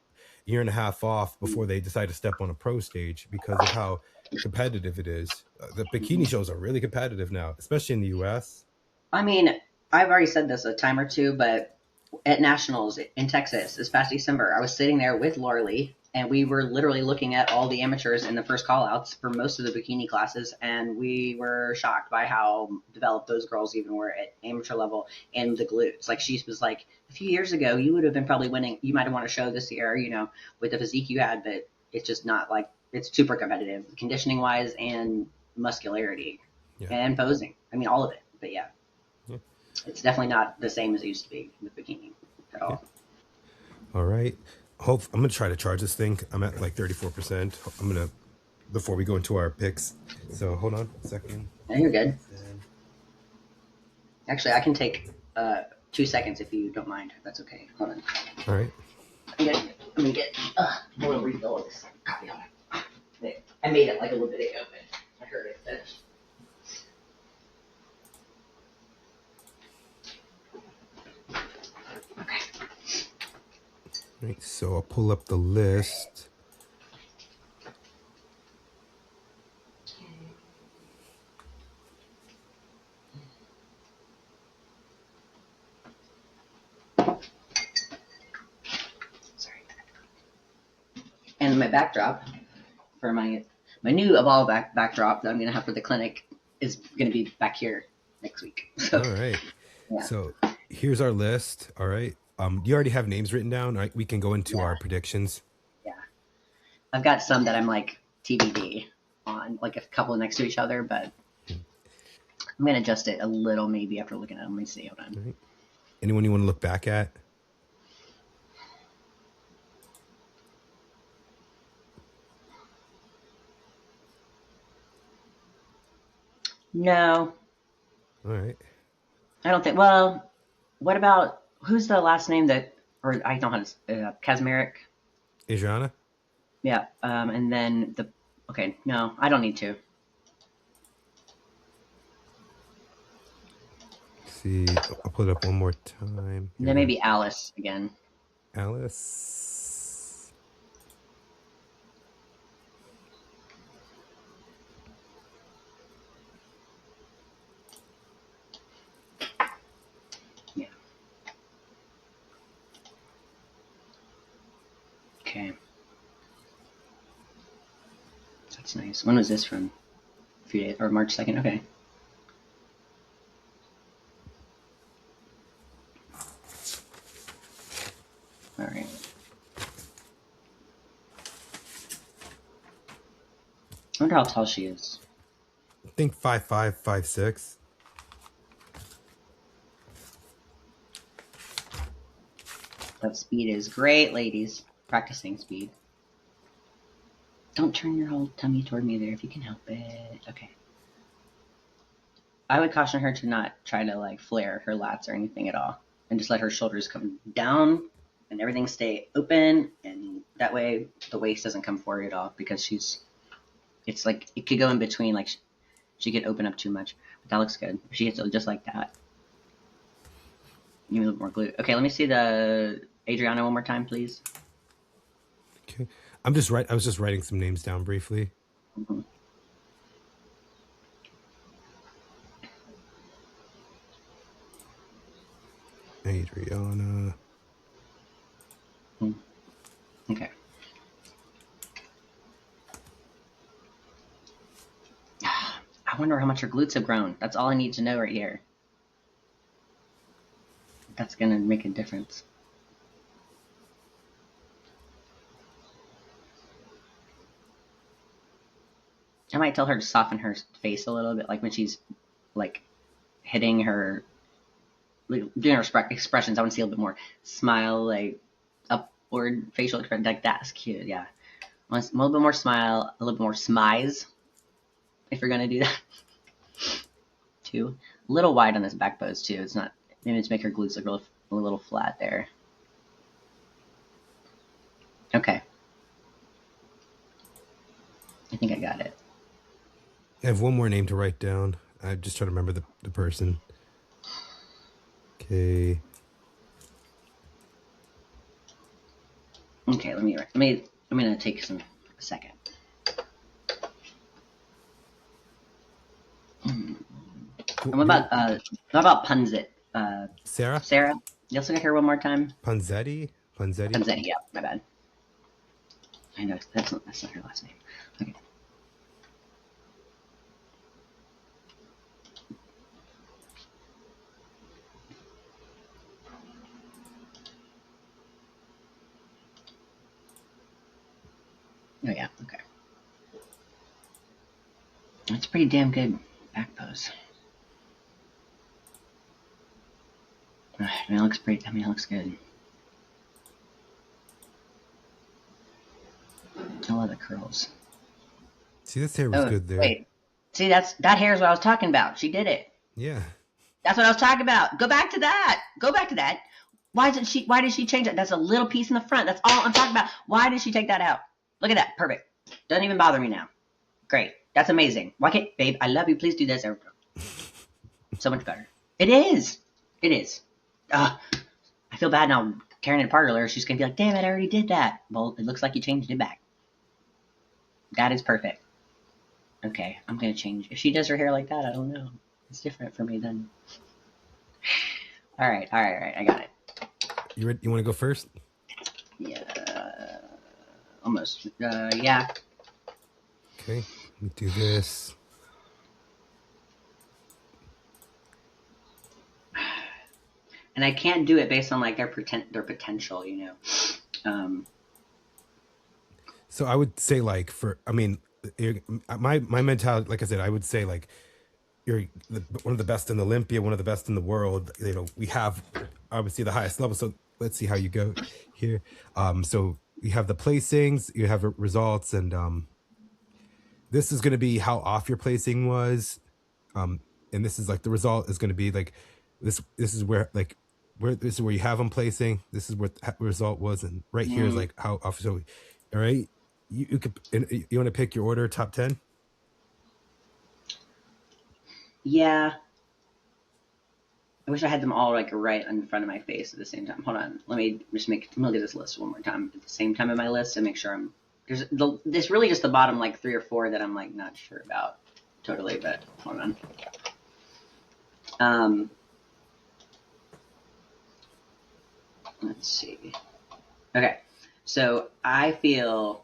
and a half off before they decide to step on a pro stage because of how competitive it is. The bikini shows are really competitive now, especially in the US. I mean, I've already said this a time or two, but at Nationals in Texas this past December, I was sitting there with Laura Lee, and we were literally looking at all the amateurs in the first call-outs for most of the bikini classes, and we were shocked by how developed those girls even were at amateur level and the glutes. Like, she was like, a few years ago, you would have been probably winning. You might have won a show this year, you know, with the physique you had, but it's just not like, it's super competitive, conditioning-wise and muscularity and posing. I mean, all of it, but yeah. It's definitely not the same as it used to be with bikini at all. All right. I'm going to try to charge this thing. I'm at like 34%. I'm going to, before we go into our picks. So hold on a second. No, you're good. Actually, I can take 2 seconds if you don't mind. That's okay. Hold on. All right. I'm gonna get a little refill of this coffee on it. I made it like a little bit ago, but I heard it finished. Right, so I'll pull up the list. Sorry. And my backdrop for my new Evolve backdrop that I'm gonna have for the clinic is gonna be back here next week. So, all right. Yeah. So here's our list. All right. You already have names written down. All right. We can go into our predictions. Yeah. I've got some that I'm like TBD on, like a couple next to each other, but I'm going to adjust it a little maybe after looking at them. Let me see. Hold on. Right. Anyone you want to look back at? No. All right. I don't think. Well, what about, who's the last name that, or I don't know how to, Kazmarek? Adriana? Yeah. And then okay, no, I don't need to. Let's see, I'll put it up one more time. Then maybe Alice again. Alice. Yeah. Okay. That's nice. When was this from? A few days, or March 2nd? Okay. All right. I wonder how tall she is. I think 5'5", 5'6". That speed is great, ladies. Practicing speed. Don't turn your whole tummy toward me there if you can help it. Okay. I would caution her to not try to like flare her lats or anything at all, and just let her shoulders come down and everything stay open, and that way the waist doesn't come forward at all, because it's like it could go in between, like she could open up too much. But that looks good. She gets just like that. Give me a little more glute. Okay, let me see the Adriana one more time, please. Okay. I was just writing some names down briefly. Mm-hmm. Adriana. Okay. I wonder how much her glutes have grown. That's all I need to know right here. that's gonna make a difference. I might tell her to soften her face a little bit, like when she's like hitting her, like, doing her expressions. I want to see a little bit more smile, like upward facial expression, like that's cute. Yeah, a little bit more smile, a little bit more smize, if you're gonna do that. Too, a little wide on this back pose too. It's not, maybe to make her glutes look a little flat there. Okay, I think I got it. I have one more name to write down. I'm just trying to remember the person. Okay. Okay, I'm gonna take a second. What about Panzetti? Sarah? Sarah? You also got her one more time? Panzetti? Panzetti, yeah, my bad. I know, that's not her last name. Okay. Oh yeah, okay. That's a pretty damn good back pose. I mean, it looks pretty, it looks good. I love the curls. See, this hair was good there. Wait. See, that hair is what I was talking about. She did it. Yeah. That's what I was talking about. Go back to that. Go back to that. Why did she change it? That's a little piece in the front. That's all I'm talking about. Why did she take that out? Look at that. Perfect. Doesn't even bother me now. Great. That's amazing. Why can't, babe, I love you. Please do this. So much better. It is. It is. I feel bad now tearing it apart earlier. She's going to be like, damn it, I already did that. Well, it looks like you changed it back. That is perfect. Okay, I'm going to change. If she does her hair like that, I don't know. It's different for me then. All right. I got it. You ready? You want to go first? Yeah. Almost. Yeah. Okay, let me do this. And I can't do it based on like their potential, you know. So I would say, like, my mentality, like I said, I would say, like, you're one of the best in Olympia, one of the best in the world. You know, we have obviously the highest level. So let's see how you go here. So you have the placings, you have results, and this is going to be how off your placing was. And this is like the result is going to be like this. This is where this is where you have them placing. This is what the result was, and right here is like how off. So, all right, you could, you want to pick your order top 10? Yeah. I wish I had them all like right in front of my face at the same time. Hold on. Let me just look at this list one more time at the same time in my list and make sure there's really just the bottom like 3 or 4 that I'm like not sure about totally, but hold on. Let's see. Okay. So I feel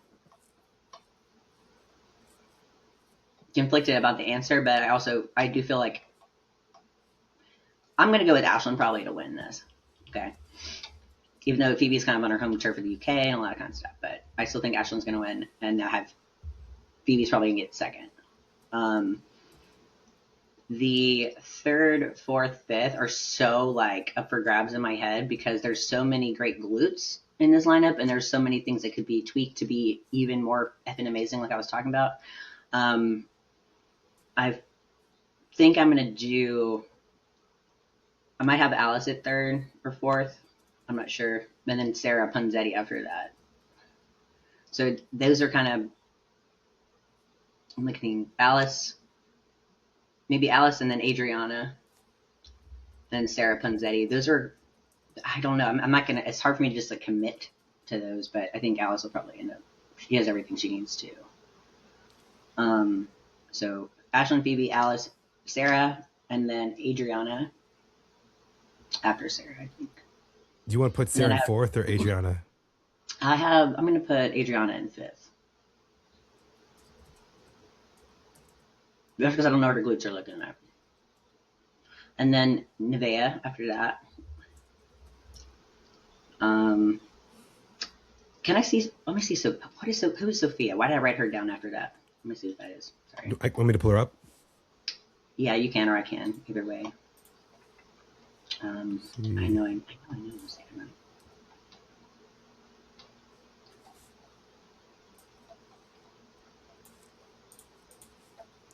conflicted about the answer, but I do feel like I'm going to go with Ashlin probably to win this. Okay. Even though Phoebe's kind of on her home turf for the UK and a lot of kind of stuff, but I still think Ashlin's going to win, and I have Phoebe's probably going to get second. The third, fourth, fifth are so like up for grabs in my head because there's so many great glutes in this lineup, and there's so many things that could be tweaked to be even more effing amazing, like I was talking about. I think I'm going to do. I might have Alice at third or fourth. I'm not sure. And then Sarah Panzetti after that. So those are kind of, I'm looking Alice, maybe Alice and then Adriana, then Sarah Panzetti. Those are, I don't know. I'm not going to, it's hard for me to just like commit to those, but I think Alice will probably end up, she has everything she needs to. So Ashlin, Phoebe, Alice, Sarah, and then Adriana after Sarah, I think. Do you want to put Sarah in fourth or Adriana? I'm going to put Adriana in fifth. Just because I don't know what her glutes are looking at. And then Nivea after that. Um, can I see? Let me see. So, who is Zofia? Why did I write her down after that? Let me see what that is. Sorry. Want me to pull her up? Yeah, you can, or I can. Either way. I know. I'm mistaken.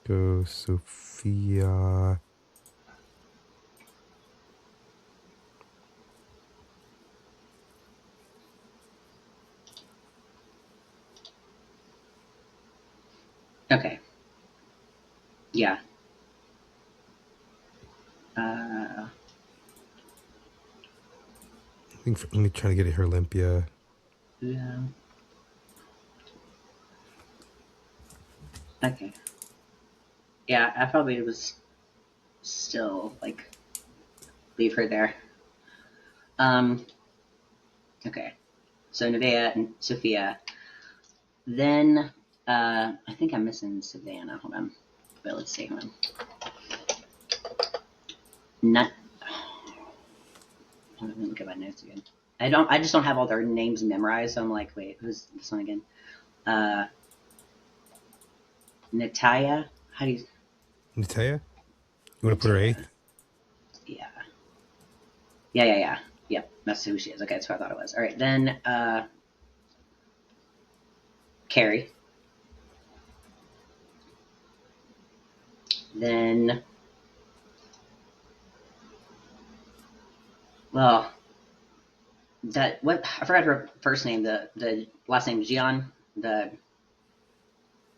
Go, Zofia. Okay. Yeah. Let me try to get her Olympia. Yeah. Okay. Yeah, I probably was still like leave her there. Okay. So Nivea and Zofia. Then I think I'm missing Savannah. Hold on. But let's see. Hold on. Not. Let me look at my notes again. I just don't have all their names memorized. So I'm like, wait, who's this one again? Nataya. How do you? Nataya? You want to put her 8th? Yeah. Yeah. Yep, that's who she is. Okay, that's what I thought it was. All right, then Carrie. Then, well, that what I forgot her first name. The last name Gian. The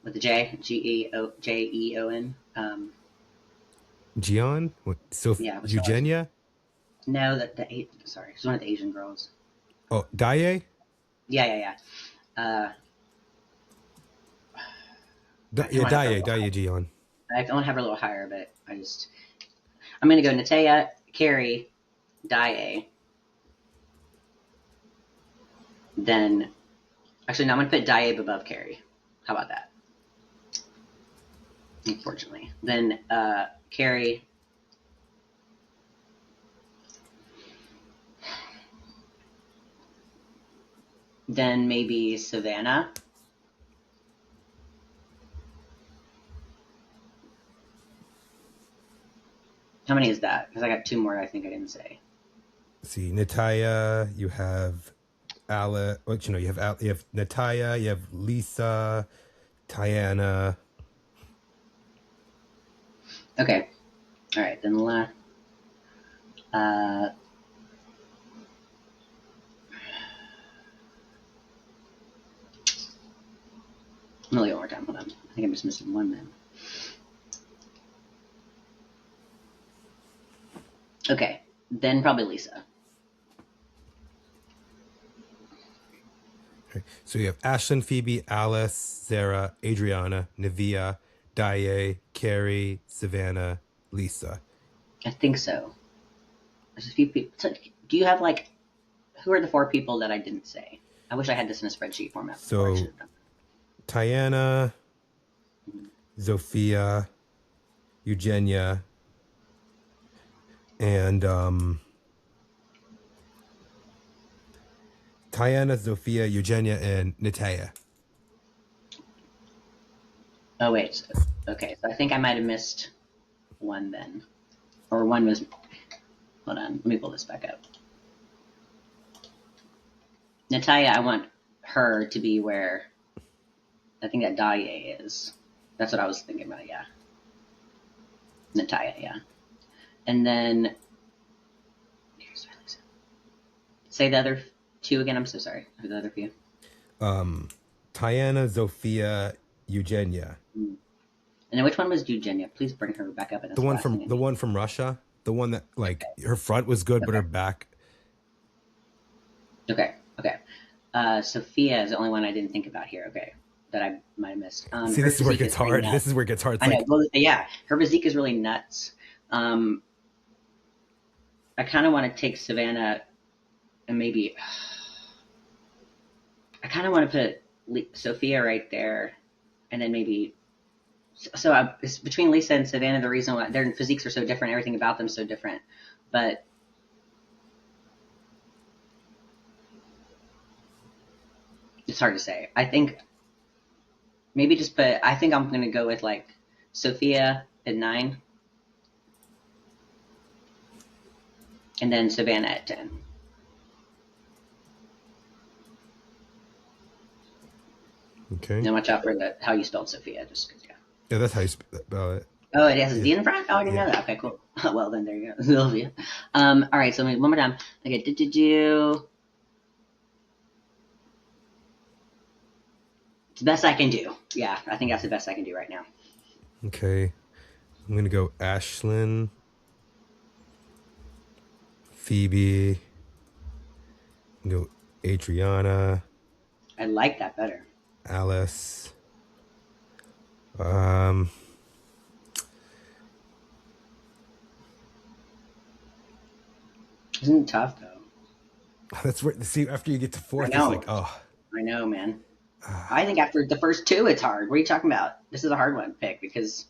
with the J, Jeon. Gian? What? Yeah, Eugenia? no, sorry, she's one of the Asian girls. Oh, Dier? Yeah. Dier Gian. I want to have her a little higher, but I'm gonna go Nataya, Carrie, Dia. Then, actually, no, I'm gonna put Dia above Carrie. How about that? Unfortunately, then Carrie. Then maybe Savannah. How many is that? Because I got 2 more I think I didn't say. Let's see, Nataya, you have you have Nataya, you have Lisa, Tyiana. Okay. All right, then I'm gonna look one more time. Hold on. I think I'm just missing one then. Okay, then probably Lisa. Okay. So you have Ashlin, Phoebe, Alice, Sarah, Adriana, Nivea, Dier, Carrie, Savannah, Lisa. I think so. There's a few people. So, do you have who are the 4 people that I didn't say? I wish I had this in a spreadsheet format. So Tyiana, Zofia, Eugenia, and Tyiana, Zofia, Eugenia, and Nataya. Oh wait. Okay, so I think I might have missed one then, or one was. Hold on. Let me pull this back up. Nataya, I want her to be where I think that Dia is. That's what I was thinking about, yeah. Nataya, yeah. And then say the other 2 again. I'm so sorry. The other few. Tyiana, Zofia, Eugenia. And then which one was Eugenia? Please bring her back up. The one from Russia. The one that her front was good, but her back. Okay. Zofia is the only one I didn't think about here. Okay, that I might have missed. See, this is where it gets hard. This is where it gets hard. I know. Well, yeah, her physique is really nuts. I kind of want to take Savannah, and maybe I kind of want to put Zofia right there, and then maybe. So it's between Lisa and Savannah. The reason why their physiques are so different, everything about them so different, but It's hard to say. I think maybe just put. I think I'm gonna go with like Zofia at 9, and then Savannah at 10. Okay. Now watch out for how you spelled Zofia, just because Yeah, that's how you spell it. Oh, it has a Yeah. Z in front? Oh, I didn't know that. Okay, cool. Well, then there you go. Zofia. All right, so one more time. Okay, It's the best I can do. Yeah, I think that's the best I can do right now. Okay. I'm going to go Ashlin, Phoebe, go Adriana, I like that better. Alice. Isn't it tough, though? That's where, see, after you get to 4th, it's like, oh. I know, man. I think after the first 2, it's hard. What are you talking about? This is a hard one to pick because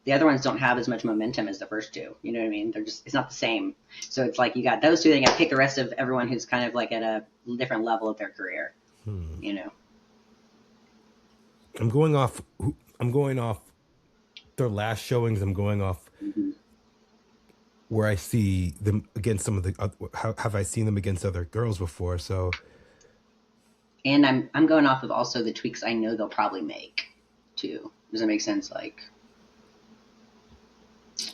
the other ones don't have as much momentum as the first 2. You know what I mean? It's not the same. So it's like you got those 2, then you got to pick the rest of everyone who's kind of like at a different level of their career. You know? I'm going off their last showings. I'm going off where I see them against some of the, have I seen them against other girls before? So. And I'm going off of also the tweaks I know they'll probably make too. Does that make sense? Like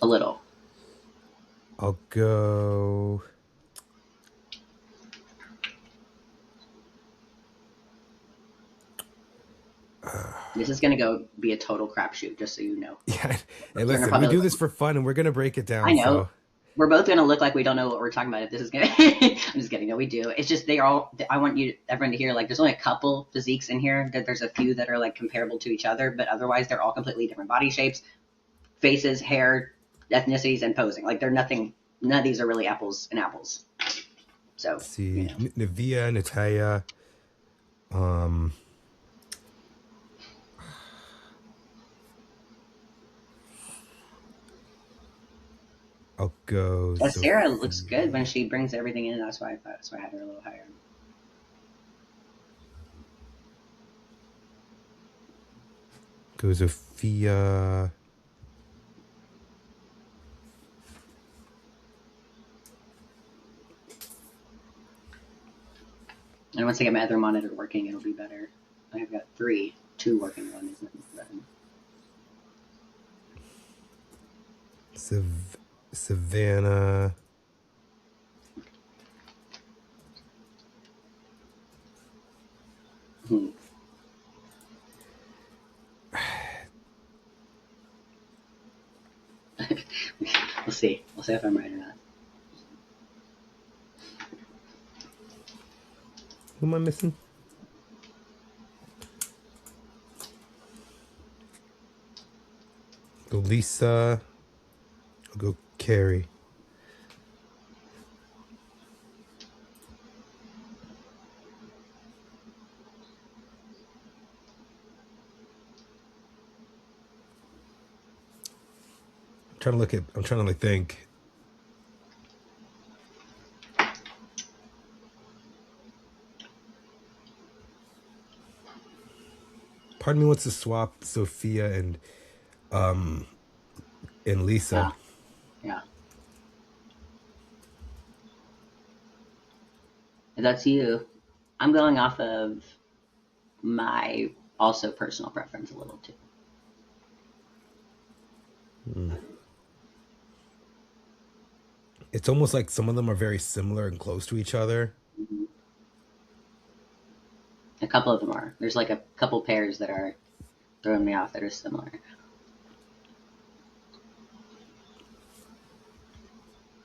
a little. I'll go. This is going to be a total crapshoot, just so you know. Yeah. Hey, listen, we do this for fun and we're going to break it down. I know. So. We're both going to look like we don't know what we're talking about if this is going to... I'm just kidding. No, we do. It's just I want everyone to hear, like, there's only a couple physiques in here. There's a few that are, like, comparable to each other, but otherwise they're all completely different body shapes, faces, hair, ethnicities, and posing. Like, none of these are really apples and apples. So, let's see. You know. Nivea, Natala, I'll go. Sarah looks good when she brings everything in. That's why I had her a little higher. Go Zofia. And once I get my other monitor working, it'll be better. I've got 3, 2 working, 1 isn't running. Savannah. We'll see. We'll see if I'm right or not. Who am I missing? Go Lisa. I'll go Carrie. I'm trying to think. Part of me wants to swap Zofia and Lisa. Yeah. If that's you, I'm going off of my also personal preference a little too. It's almost like some of them are very similar and close to each other. Mm-hmm. A couple of them are. There's like a couple pairs that are throwing me off that are similar.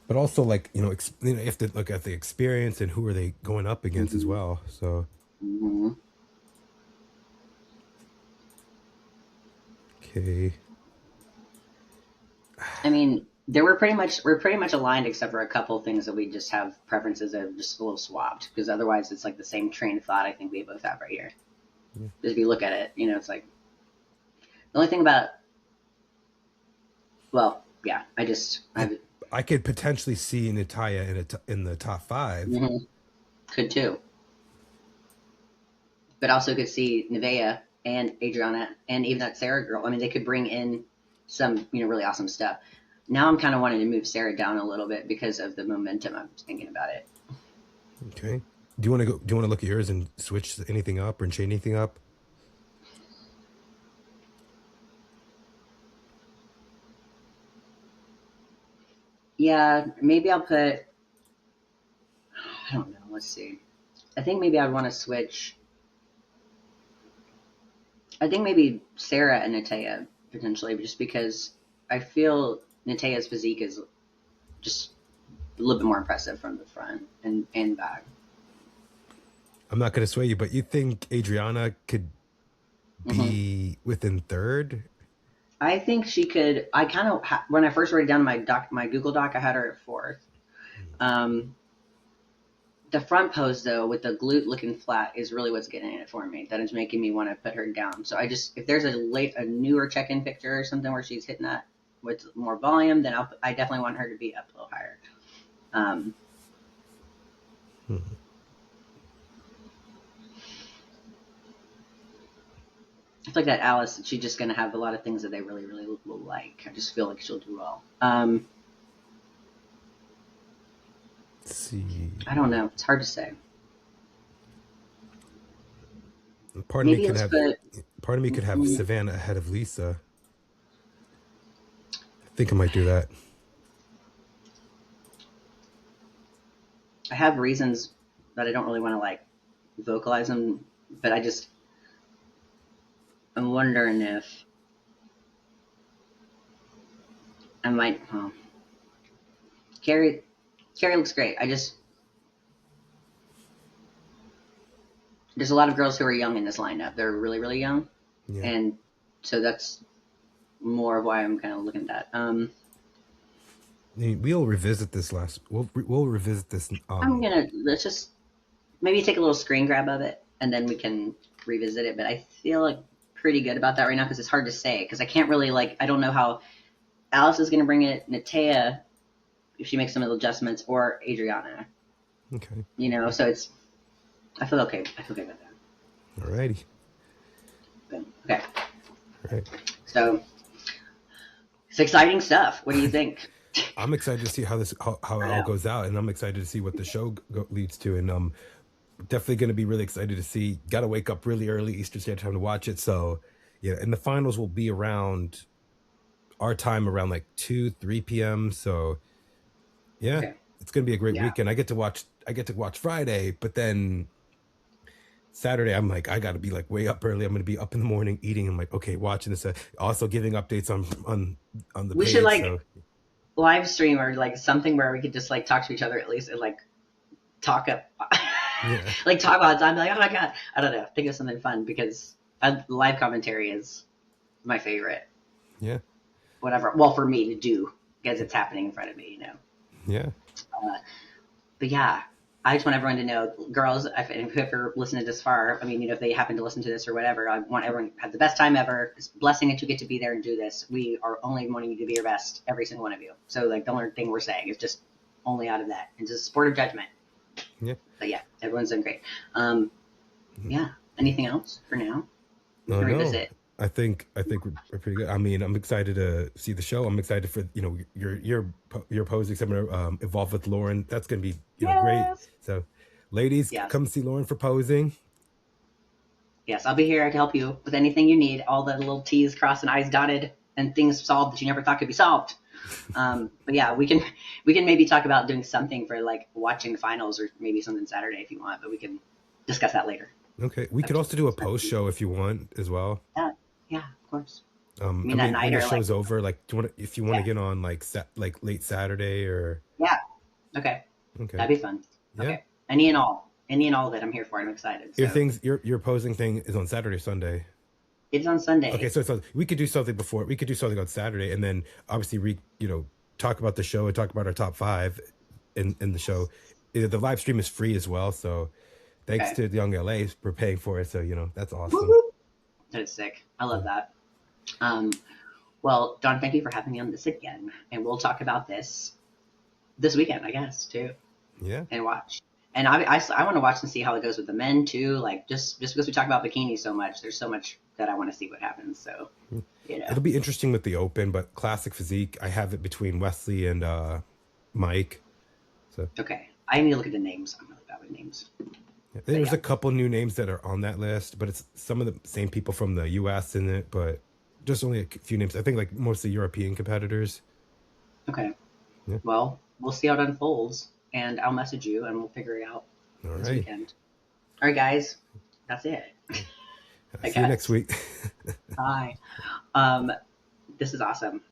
But also, like, you have to look at the experience and who are they going up against as well. So, okay. I mean, we're pretty much aligned except for a couple things that we just have preferences that are just a little swapped, because otherwise it's like the same train of thought I think we both have right here. Yeah. If you look at it, it's like the only thing about, well, yeah, I could potentially see Natala in the top 5. Could too. but also could see Nivea and Adriana and even that Sarah girl. I mean, they could bring in some, really awesome stuff. Now I'm kind of wanting to move Sarah down a little bit because of the momentum. I'm thinking about it. Okay. Do you want to look at yours and switch anything up or change anything up? Yeah, maybe I'll put, I don't know. Let's see. I think maybe I'd want to switch. I think maybe Sarah and Nataya potentially, just because I feel Nataya's physique is just a little bit more impressive from the front and back. I'm not going to sway you, but you think Adriana could be within third? I think she could. I kind of when I first wrote it down in my Google Doc, I had her at fourth. The front pose though, with the glute looking flat, is really what's getting it for me. That is making me want to put her down. So if there's a newer check-in picture or something where she's hitting that with more volume, then I definitely want her to be up a little higher. I feel like that Alice, she's just going to have a lot of things that they really, really will like. I just feel like she'll do well. Let's see. I don't know. It's hard to say. Part of me could have Savannah ahead of Lisa. I think I might do that. I have reasons that I don't really want to vocalize them, but I'm wondering if I might. Carrie looks great. There's a lot of girls who are young in this lineup. They're really, really young, and so that's more of why I'm kind of looking at that. We'll revisit this We'll revisit this. Let's just maybe take a little screen grab of it, and then we can revisit it. But I feel pretty good about that right now because it's hard to say because I can't really I don't know how Alice is going to bring it, Nataya, if she makes some of the adjustments, or Adriana. Okay. So I feel okay. I feel good about that. Alrighty. Good. Okay. All right. So it's exciting stuff. What do you think? I'm excited to see how it all goes out, and I'm excited to see what the show leads to, and definitely going to be really excited to see. Got to wake up really early Eastern Standard Time to watch it. So yeah, and the finals will be around our time, around 2-3 p.m. So yeah, it's going to be a great weekend. I get to watch Friday, but then Saturday I'm I got to be way up early. I'm going to be up in the morning eating. I'm okay, watching this. Also giving updates on the we page. Should live stream or something where we could just talk to each other at least and talk up. Talk about it. I'm oh my god, I don't know. Think of something fun because live commentary is my favorite. Yeah. Whatever. Well, for me to do because it's happening in front of me, Yeah. But yeah, I just want everyone to know, girls, if you're listening this far, if they happen to listen to this or whatever, I want everyone to have the best time ever. It's a blessing that you get to be there and do this. We are only wanting you to be your best, every single one of you. So the only thing we're saying is just only out of that. It's just a sport of judgment. Yeah. But yeah, everyone's done great. Yeah. Anything else for now? No. I think we're pretty good. I'm excited to see the show. I'm excited for your posing seminar, Evolve with Lauren. That's gonna be great. So, ladies, come see Lauren for posing. Yes, I'll be here to help you with anything you need. All the little T's crossed and I's dotted, and things solved that you never thought could be solved. But yeah, we can maybe talk about doing something for watching finals or maybe something Saturday if you want. But we can discuss that later. Okay, we could also do a post show if you want as well. Yeah, of course. That night when the show's over, if you want to get on late Saturday or okay, that'd be fun. Yeah. Okay, any and all that I'm here for. I'm excited. So. Your posing thing is on Saturday or Sunday. It's on Sunday. Okay, so we could do something before. We could do something on Saturday, and then obviously talk about the show and talk about our top 5 in the show. The live stream is free as well, so thanks to the Young LA for paying for it. So that's awesome. Woo-hoo. That is sick. I love that. Well, Don, thank you for having me on this again, and we'll talk about this weekend, I guess, too. Yeah. And watch. And I want to watch and see how it goes with the men too. Like just because we talk about bikinis so much, there's so much that I want to see what happens. So, you know, It'll be interesting with the open, but classic physique, I have it between Wesley and Mike. So okay, I need to look at the names. I'm really bad with names. there's a couple new names that are on that list, but it's some of the same people from the US in it, but just only a few names. I think like mostly European competitors. Okay. Yeah. Well, we'll see how it unfolds, and I'll message you, and we'll figure it out All this right. weekend. All right, guys, that's it. See you next week. Bye. This is awesome.